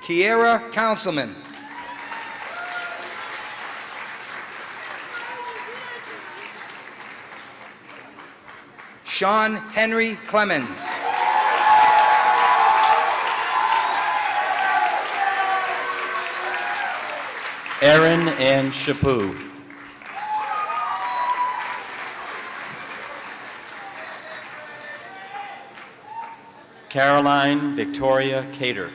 Kiera Councilman. Sean Henry Clemens. Aaron Ann Chaput. Caroline Victoria Cater.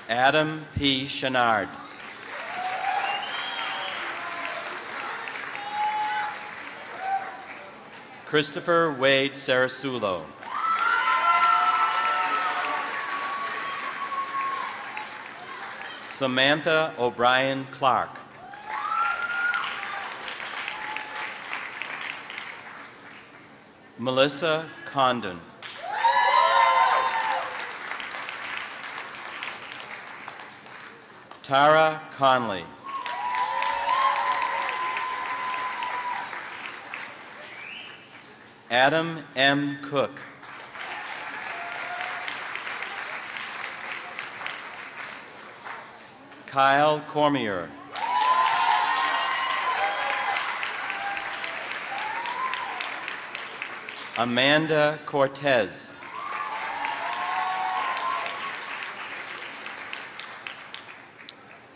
Adam P. Chenard. Christopher Wade Sarasulo. Samantha O'Brien Clark. Melissa Condon. Tara Conley. Adam M. Cook. Kyle Cormier. Amanda Cortez.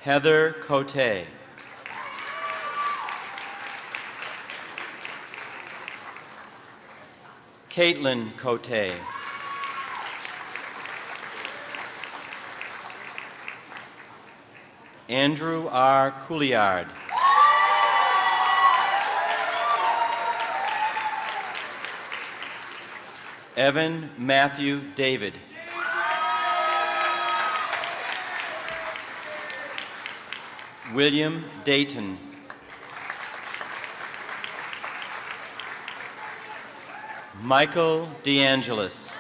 Heather Cote. Caitlin Cote. Andrew R. Couliard. Evan Matthew David. William Dayton. Michael DeAngelis.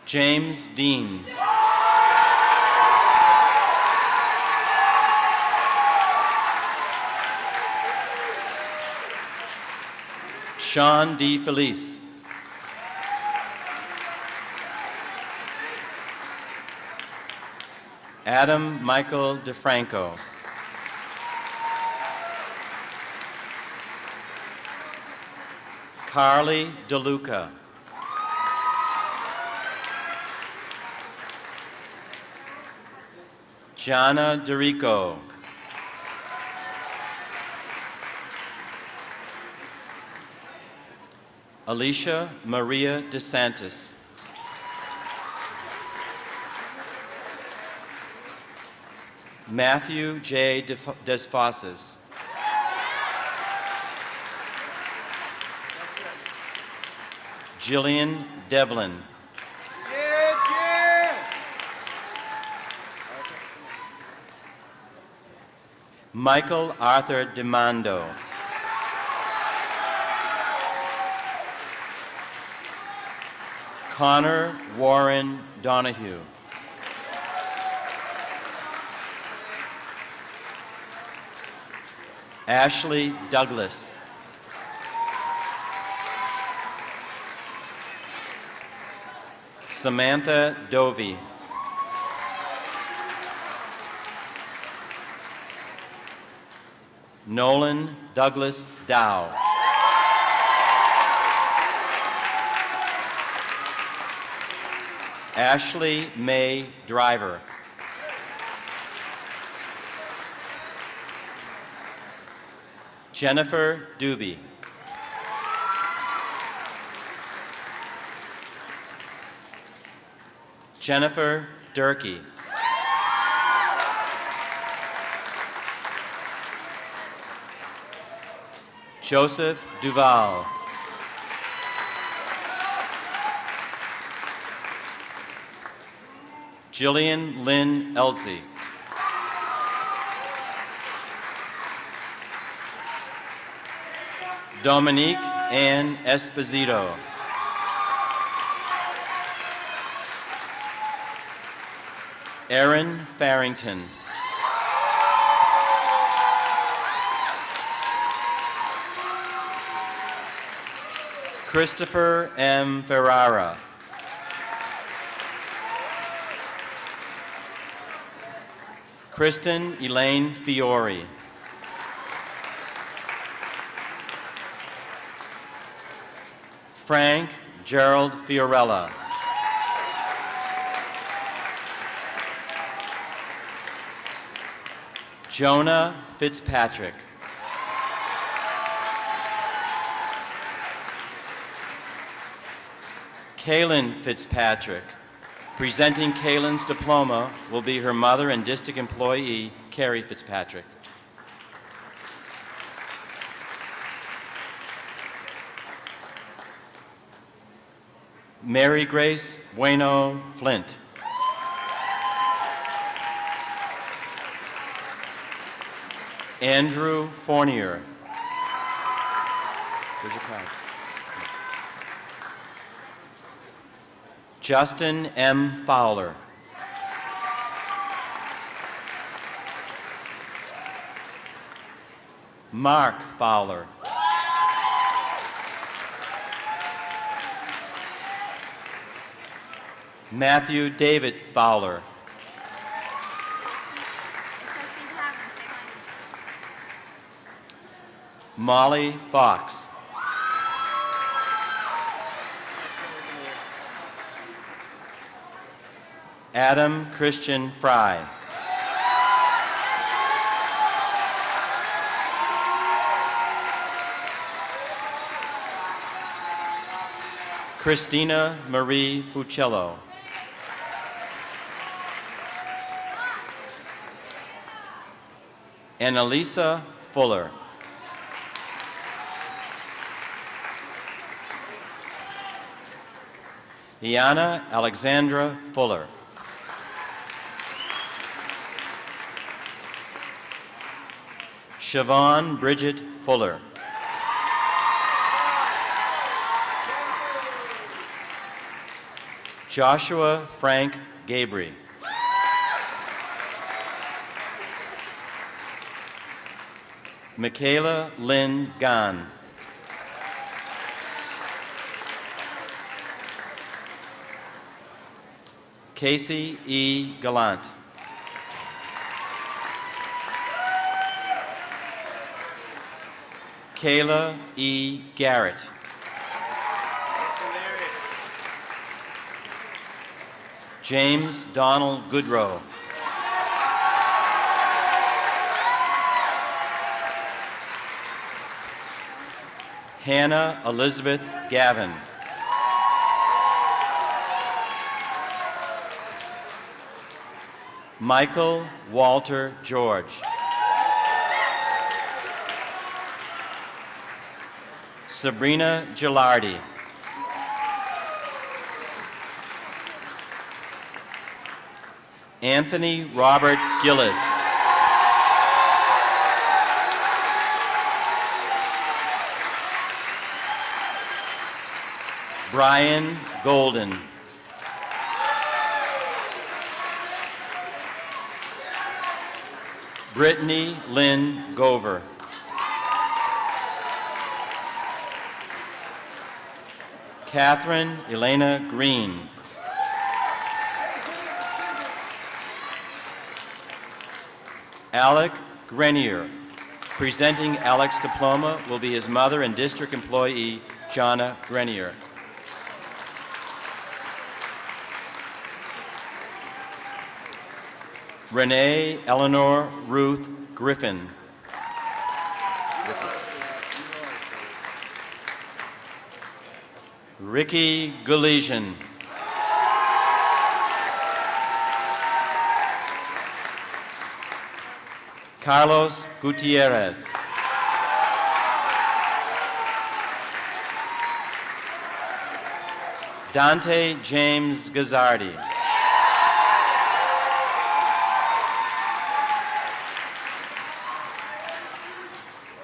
James Dean. Sean D. Felice. Adam Michael DeFranco. Carly DeLuca. Jana DeRico. Alicia Maria DeSantis. Matthew J. Desfosses. Jillian Devlin. Michael Arthur DeMando. Connor Warren Donahue. Ashley Douglas. Samantha Dovey. Nolan Douglas Dow. Ashley May Driver. Jennifer Doobie. Jennifer Durkee. Joseph Duval. Jillian Lynn Elsie. Dominique Ann Esposito. Erin Farrington. Christopher M. Ferrara. Kristen Elaine Fiore. Frank Gerald Fiorella. Jonah Fitzpatrick. Kaylin Fitzpatrick. Presenting Kaylin's diploma will be her mother and district employee, Carrie Fitzpatrick. Mary Grace Bueno Flint. Andrew Fournier. Where's your card? Justin M. Fowler. Mark Fowler. Matthew David Fowler. Molly Fox. Adam Christian Fry. Christina Marie Fuccello. Annalisa Fuller. Iana Alexandra Fuller. Siobhan Bridget Fuller. Joshua Frank Gabry. Michaela Lynn Gahn. Casey E. Gallant. Kayla E. Garrett. James Donald Goodrow. Hannah Elizabeth Gavin. Michael Walter George. Sabrina Gilardi. Anthony Robert Gillis. Brian Golden. Brittany Lynn Gover. Catherine Elena Green. Alec Grenier. Presenting Alec's diploma will be his mother and district employee, Jonna Grenier. Renee Eleanor Ruth Griffin. Ricky Galesian. Carlos Gutierrez. Dante James Gazzardi.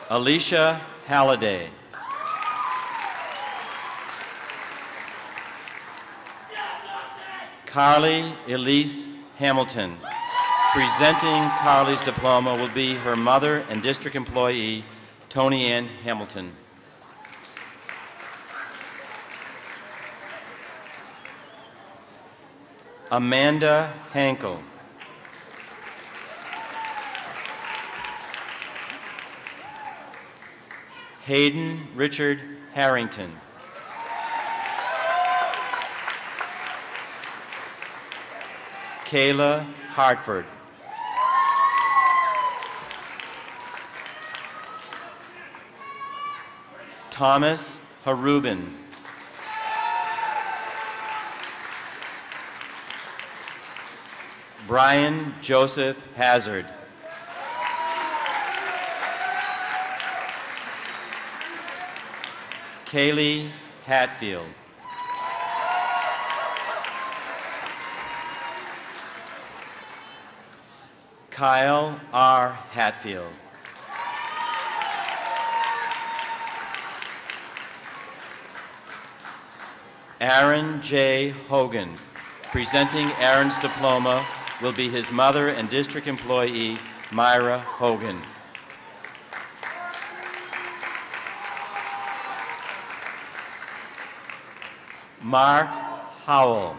Alicia Halliday. Carly Elise Hamilton. Presenting Carly's diploma will be her mother and district employee, Tony Ann Hamilton. Amanda Hankel. Hayden Richard Harrington. Kayla Hartford. Thomas Harubin. Brian Joseph Hazard. Kaylee Hatfield. Kyle R. Hatfield. Aaron J. Hogan. Presenting Aaron's diploma will be his mother and district employee, Myra Hogan. Mark Howell.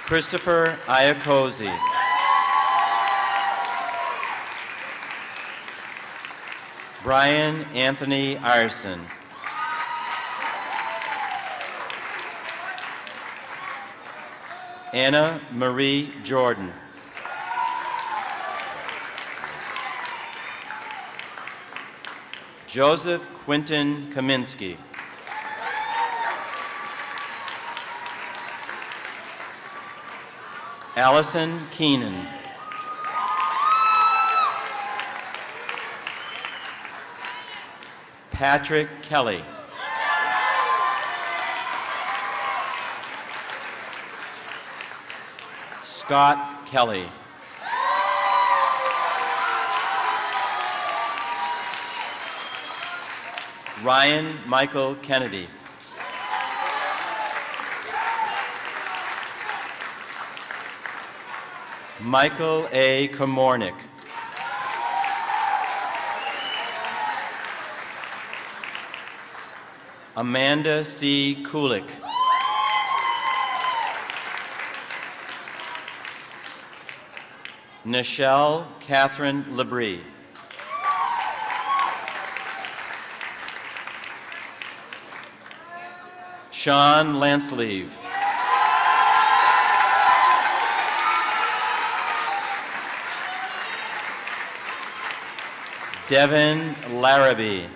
Christopher Iacosi. Brian Anthony Arson. Anna Marie Jordan. Joseph Quinton Kaminsky. Allison Keenan. Patrick Kelly. Scott Kelly. Ryan Michael Kennedy. Michael A. Komornick. Amanda C. Kulik. Nichelle Catherine Labrie. Sean Lansleeve. Devin Larrabee.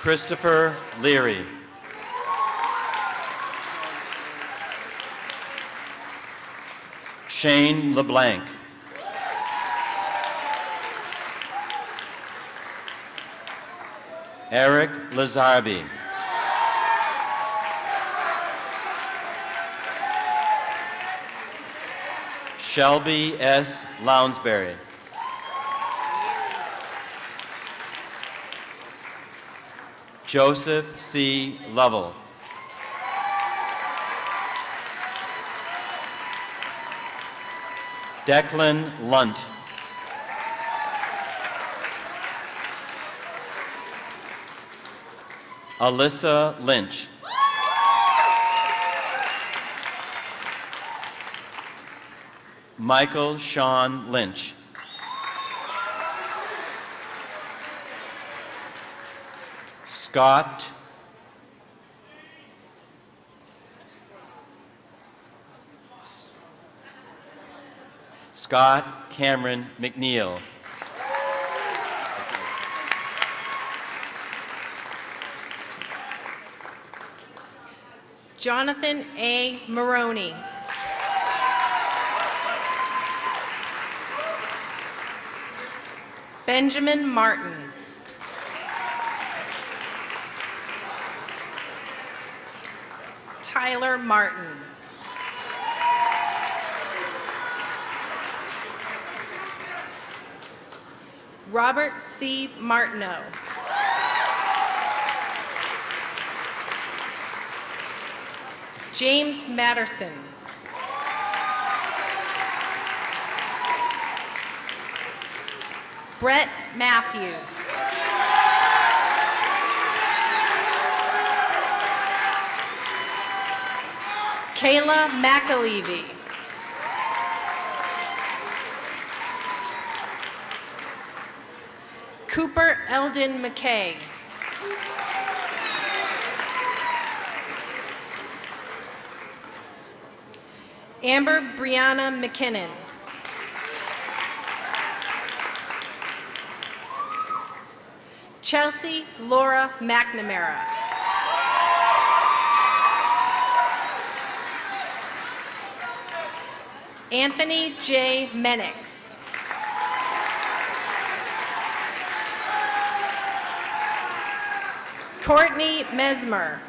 Christopher Leary. Shane LeBlanc. Eric Lazarbi. Shelby S. Lounsbury. Joseph C. Lovell. Declan Lunt. Alyssa Lynch. Michael Sean Lynch. Scott Cameron McNeil. Jonathan A. Maroney. Benjamin Martin. Tyler Martin. Robert C. Martineau. James Matterson. Brett Matthews. Kayla McAlevey. Cooper Eldon McKay. Amber Brianna McKinnon. Chelsea Laura McNamara. Anthony J. Menix. Courtney Mesmer.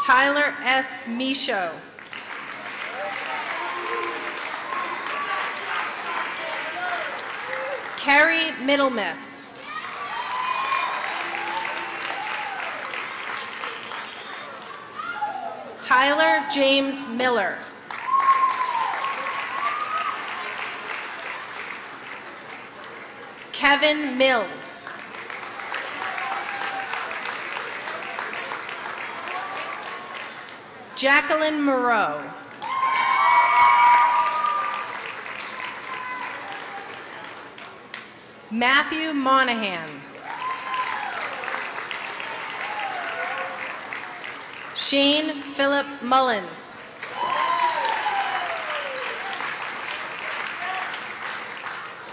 Tyler S. Michaud. Carrie Middlemiss. Tyler James Miller. Kevin Mills. Jacqueline Moreau. Matthew Monahan. Shane Philip Mullins.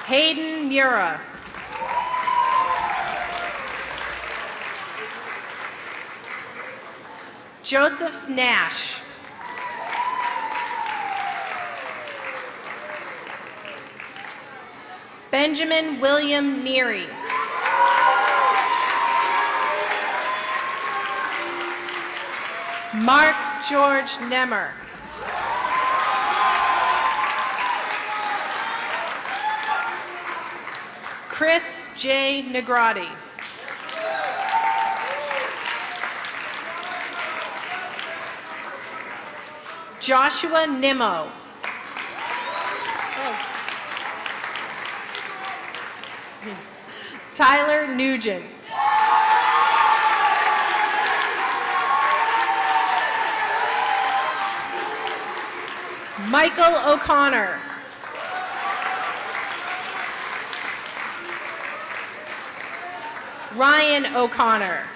Hayden Mura. Joseph Nash. Benjamin William Neary. Mark George Nemmer. Chris J. Negrati. Joshua Nimmo. Tyler Nugent. Michael O'Connor. Ryan O'Connor.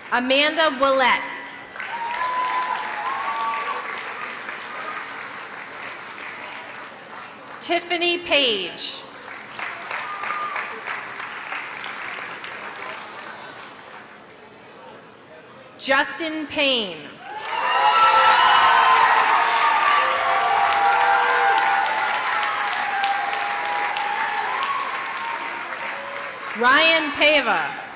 Amanda Willett. Tiffany Page. Justin Payne. Ryan Pava.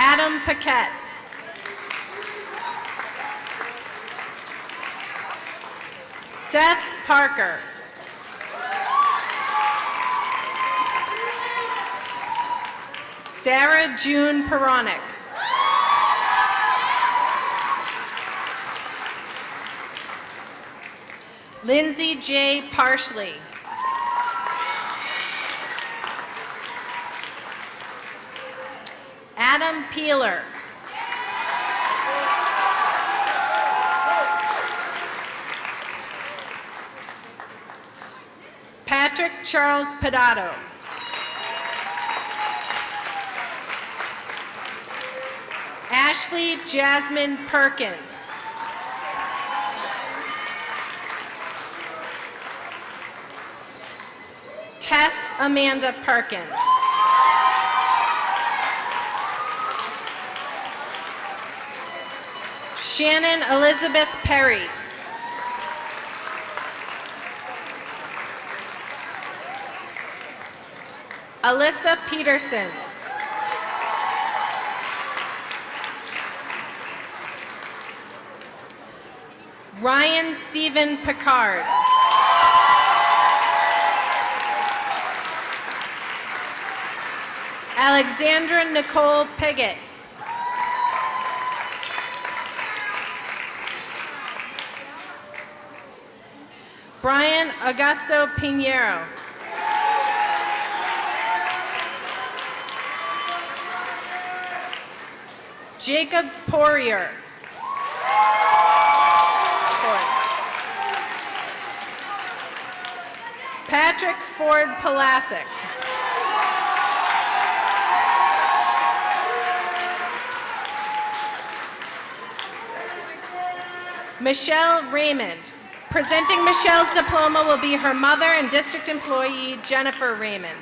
Adam Paquette. Seth Parker. Sarah June Peronic. Lindsay J. Parsley. Adam Peeler. Patrick Charles Pedato. Ashley Jasmine Perkins. Tess Amanda Perkins. Shannon Elizabeth Perry. Alyssa Peterson. Ryan Stephen Picard. Alexandra Nicole Piggott. Brian Augusto Pinheiro. Jacob Poirier. Patrick Ford Palasic. Michelle Raymond. Presenting Michelle's diploma will be her mother and district employee, Jennifer Raymond.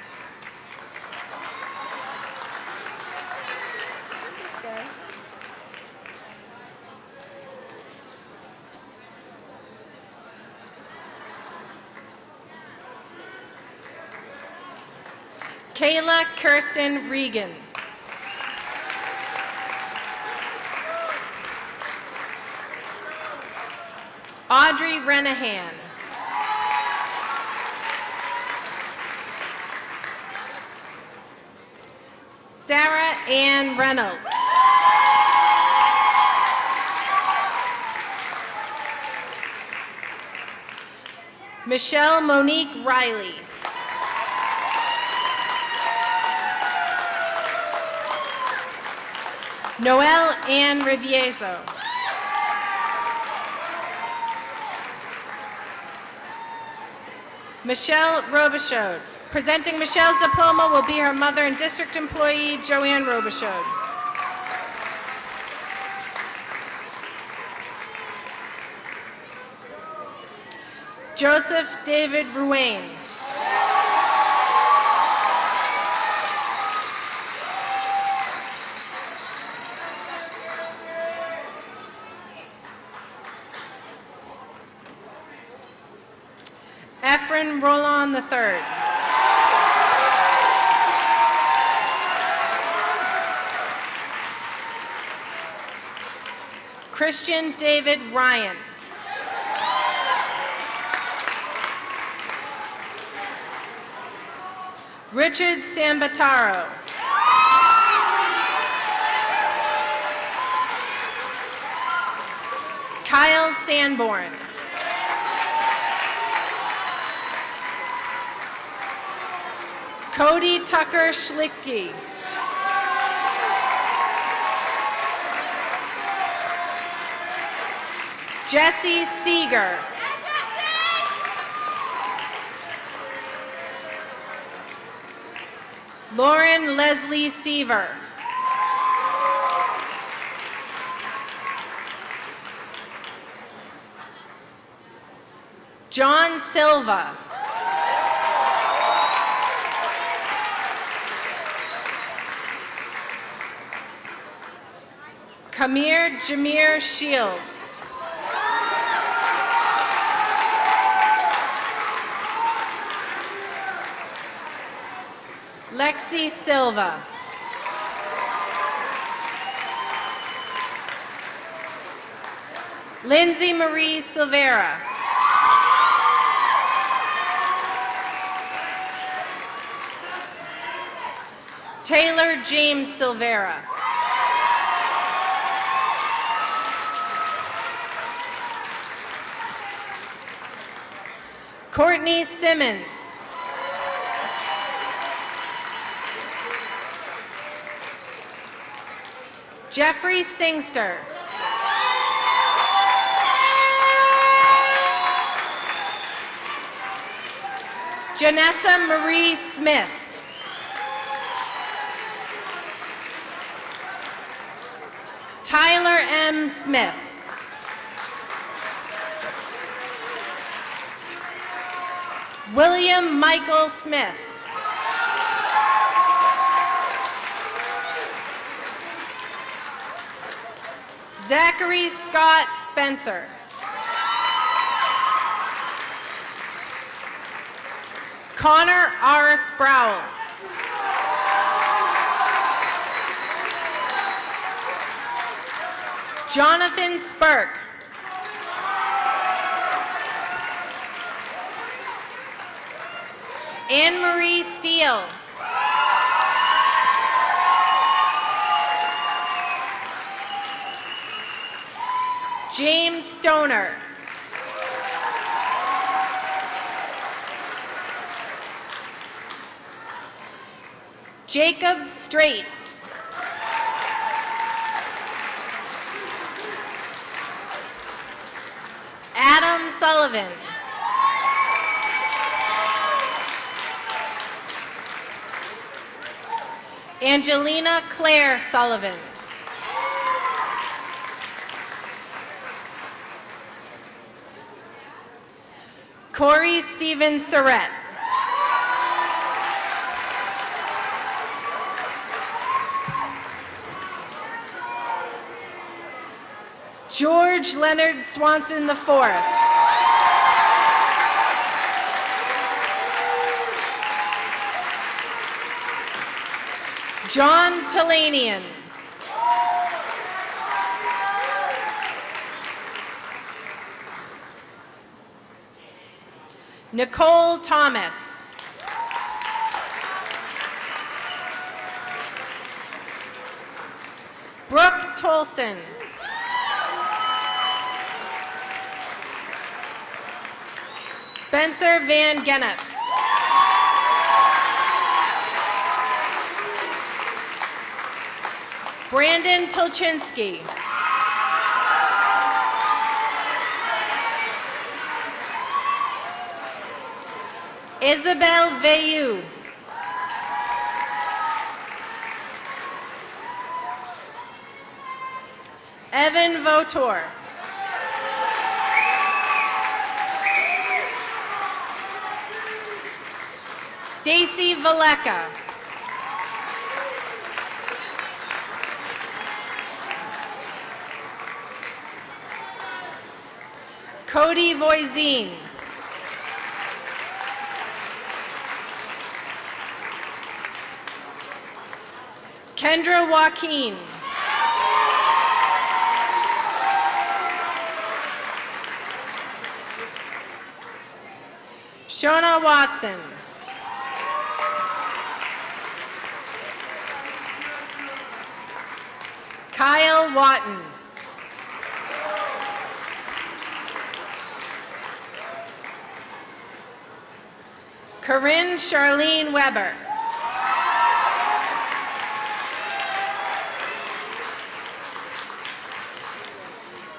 Kayla Kirsten Regan. Audrey Renahan. Sarah Ann Reynolds. Michelle Monique Riley. Noelle Ann Riviezo. Michelle Robichaud. Presenting Michelle's diploma will be her mother and district employee, Joanne Robichaud. Joseph David Ruane. Efren Roland III. Christian David Ryan. Richard Sambataro. Kyle Sanborn. Cody Tucker Schlicky. Jesse Seeger. Lauren Leslie Seaver. John Silva. Kamir Jameer Shields. Lexi Silva. Lindsay Marie Silvera. Taylor James Silvera. Courtney Simmons. Jeffrey Singster. Janessa Marie Smith. Tyler M. Smith. William Michael Smith. Zachary Scott Spencer. Connor R. Sproul. Jonathan Spurk. Anne-Marie Steele. James Stoner. Jacob Strait. Adam Sullivan. Angelina Claire Sullivan. Corey Stephen Surrett. George Leonard Swanson IV. John Talanian. Nicole Thomas. Brooke Tolson. Spencer Van Gennep. Brandon Tolchinsky. Isabel Veyu. Evan Votor. Stacy Valeka. Cody Voisin. Kendra Joaquin. Shona Watson. Kyle Watton. Corinne Charlene Weber.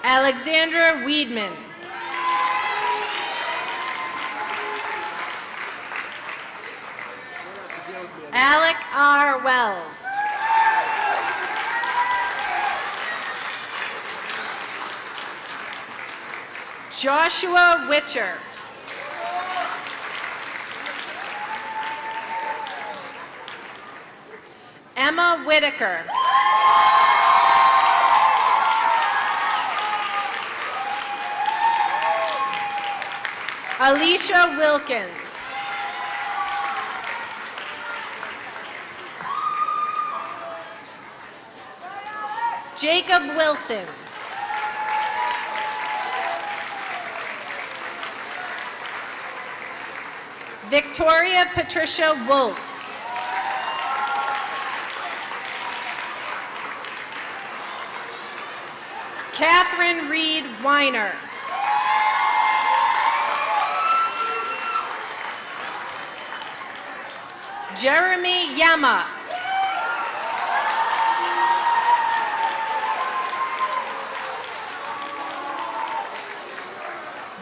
Alexandra Weedman. Alec R. Wells. Joshua Witcher. Emma Whitaker. Alicia Wilkins. Jacob Wilson. Victoria Patricia Wolf. Catherine Reed Weiner. Jeremy Yama.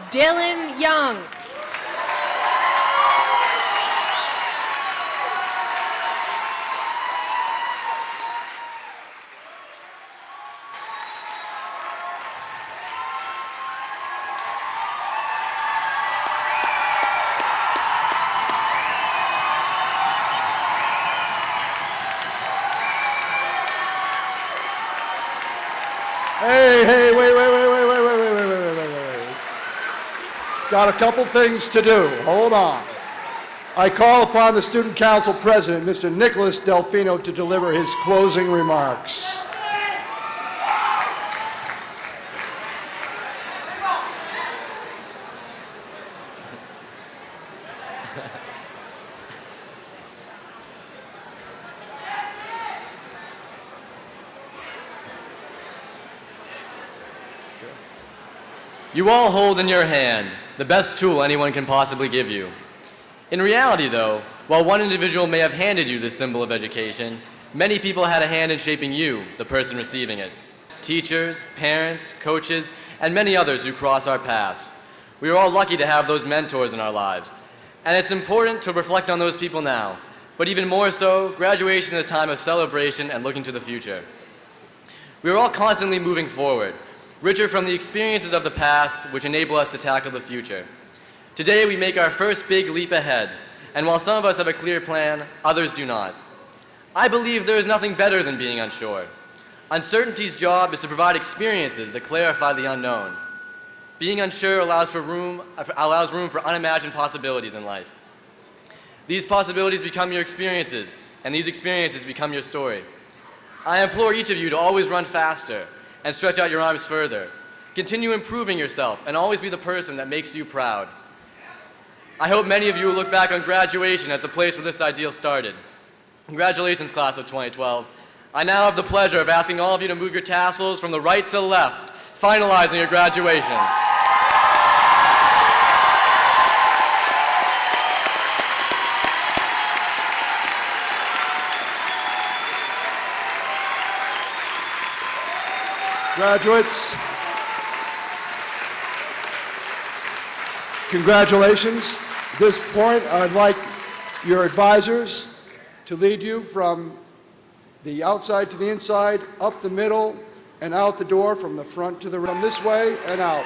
Dylan Young. Hey, wait. Got a couple things to do. Hold on. I call upon the Student Council President, Mr. Nicholas Delfino, to deliver his closing remarks. You all hold in your hand the best tool anyone can possibly give you. In reality, though, while one individual may have handed you this symbol of education, many people had a hand in shaping you, the person receiving it. Teachers, parents, coaches, and many others who cross our paths. We are all lucky to have those mentors in our lives, and it's important to reflect on those people now. But even more so, graduation is a time of celebration and looking to the future. We are all constantly moving forward, richer from the experiences of the past, which enable us to tackle the future. Today, we make our first big leap ahead, and while some of us have a clear plan, others do not. I believe there is nothing better than being unsure. Uncertainty's job is to provide experiences that clarify the unknown. Being unsure allows room for unimagined possibilities in life. These possibilities become your experiences, and these experiences become your story. I implore each of you to always run faster and stretch out your arms further. Continue improving yourself and always be the person that makes you proud. I hope many of you will look back on graduation as the place where this ideal started. Congratulations, class of 2012. I now have the pleasure of asking all of you to move your tassels from the right to left, finalizing your graduation. Graduates, congratulations. At this point, I'd like your advisors to lead you from the outside to the inside, up the middle, and out the door, from the front to the from this way and out.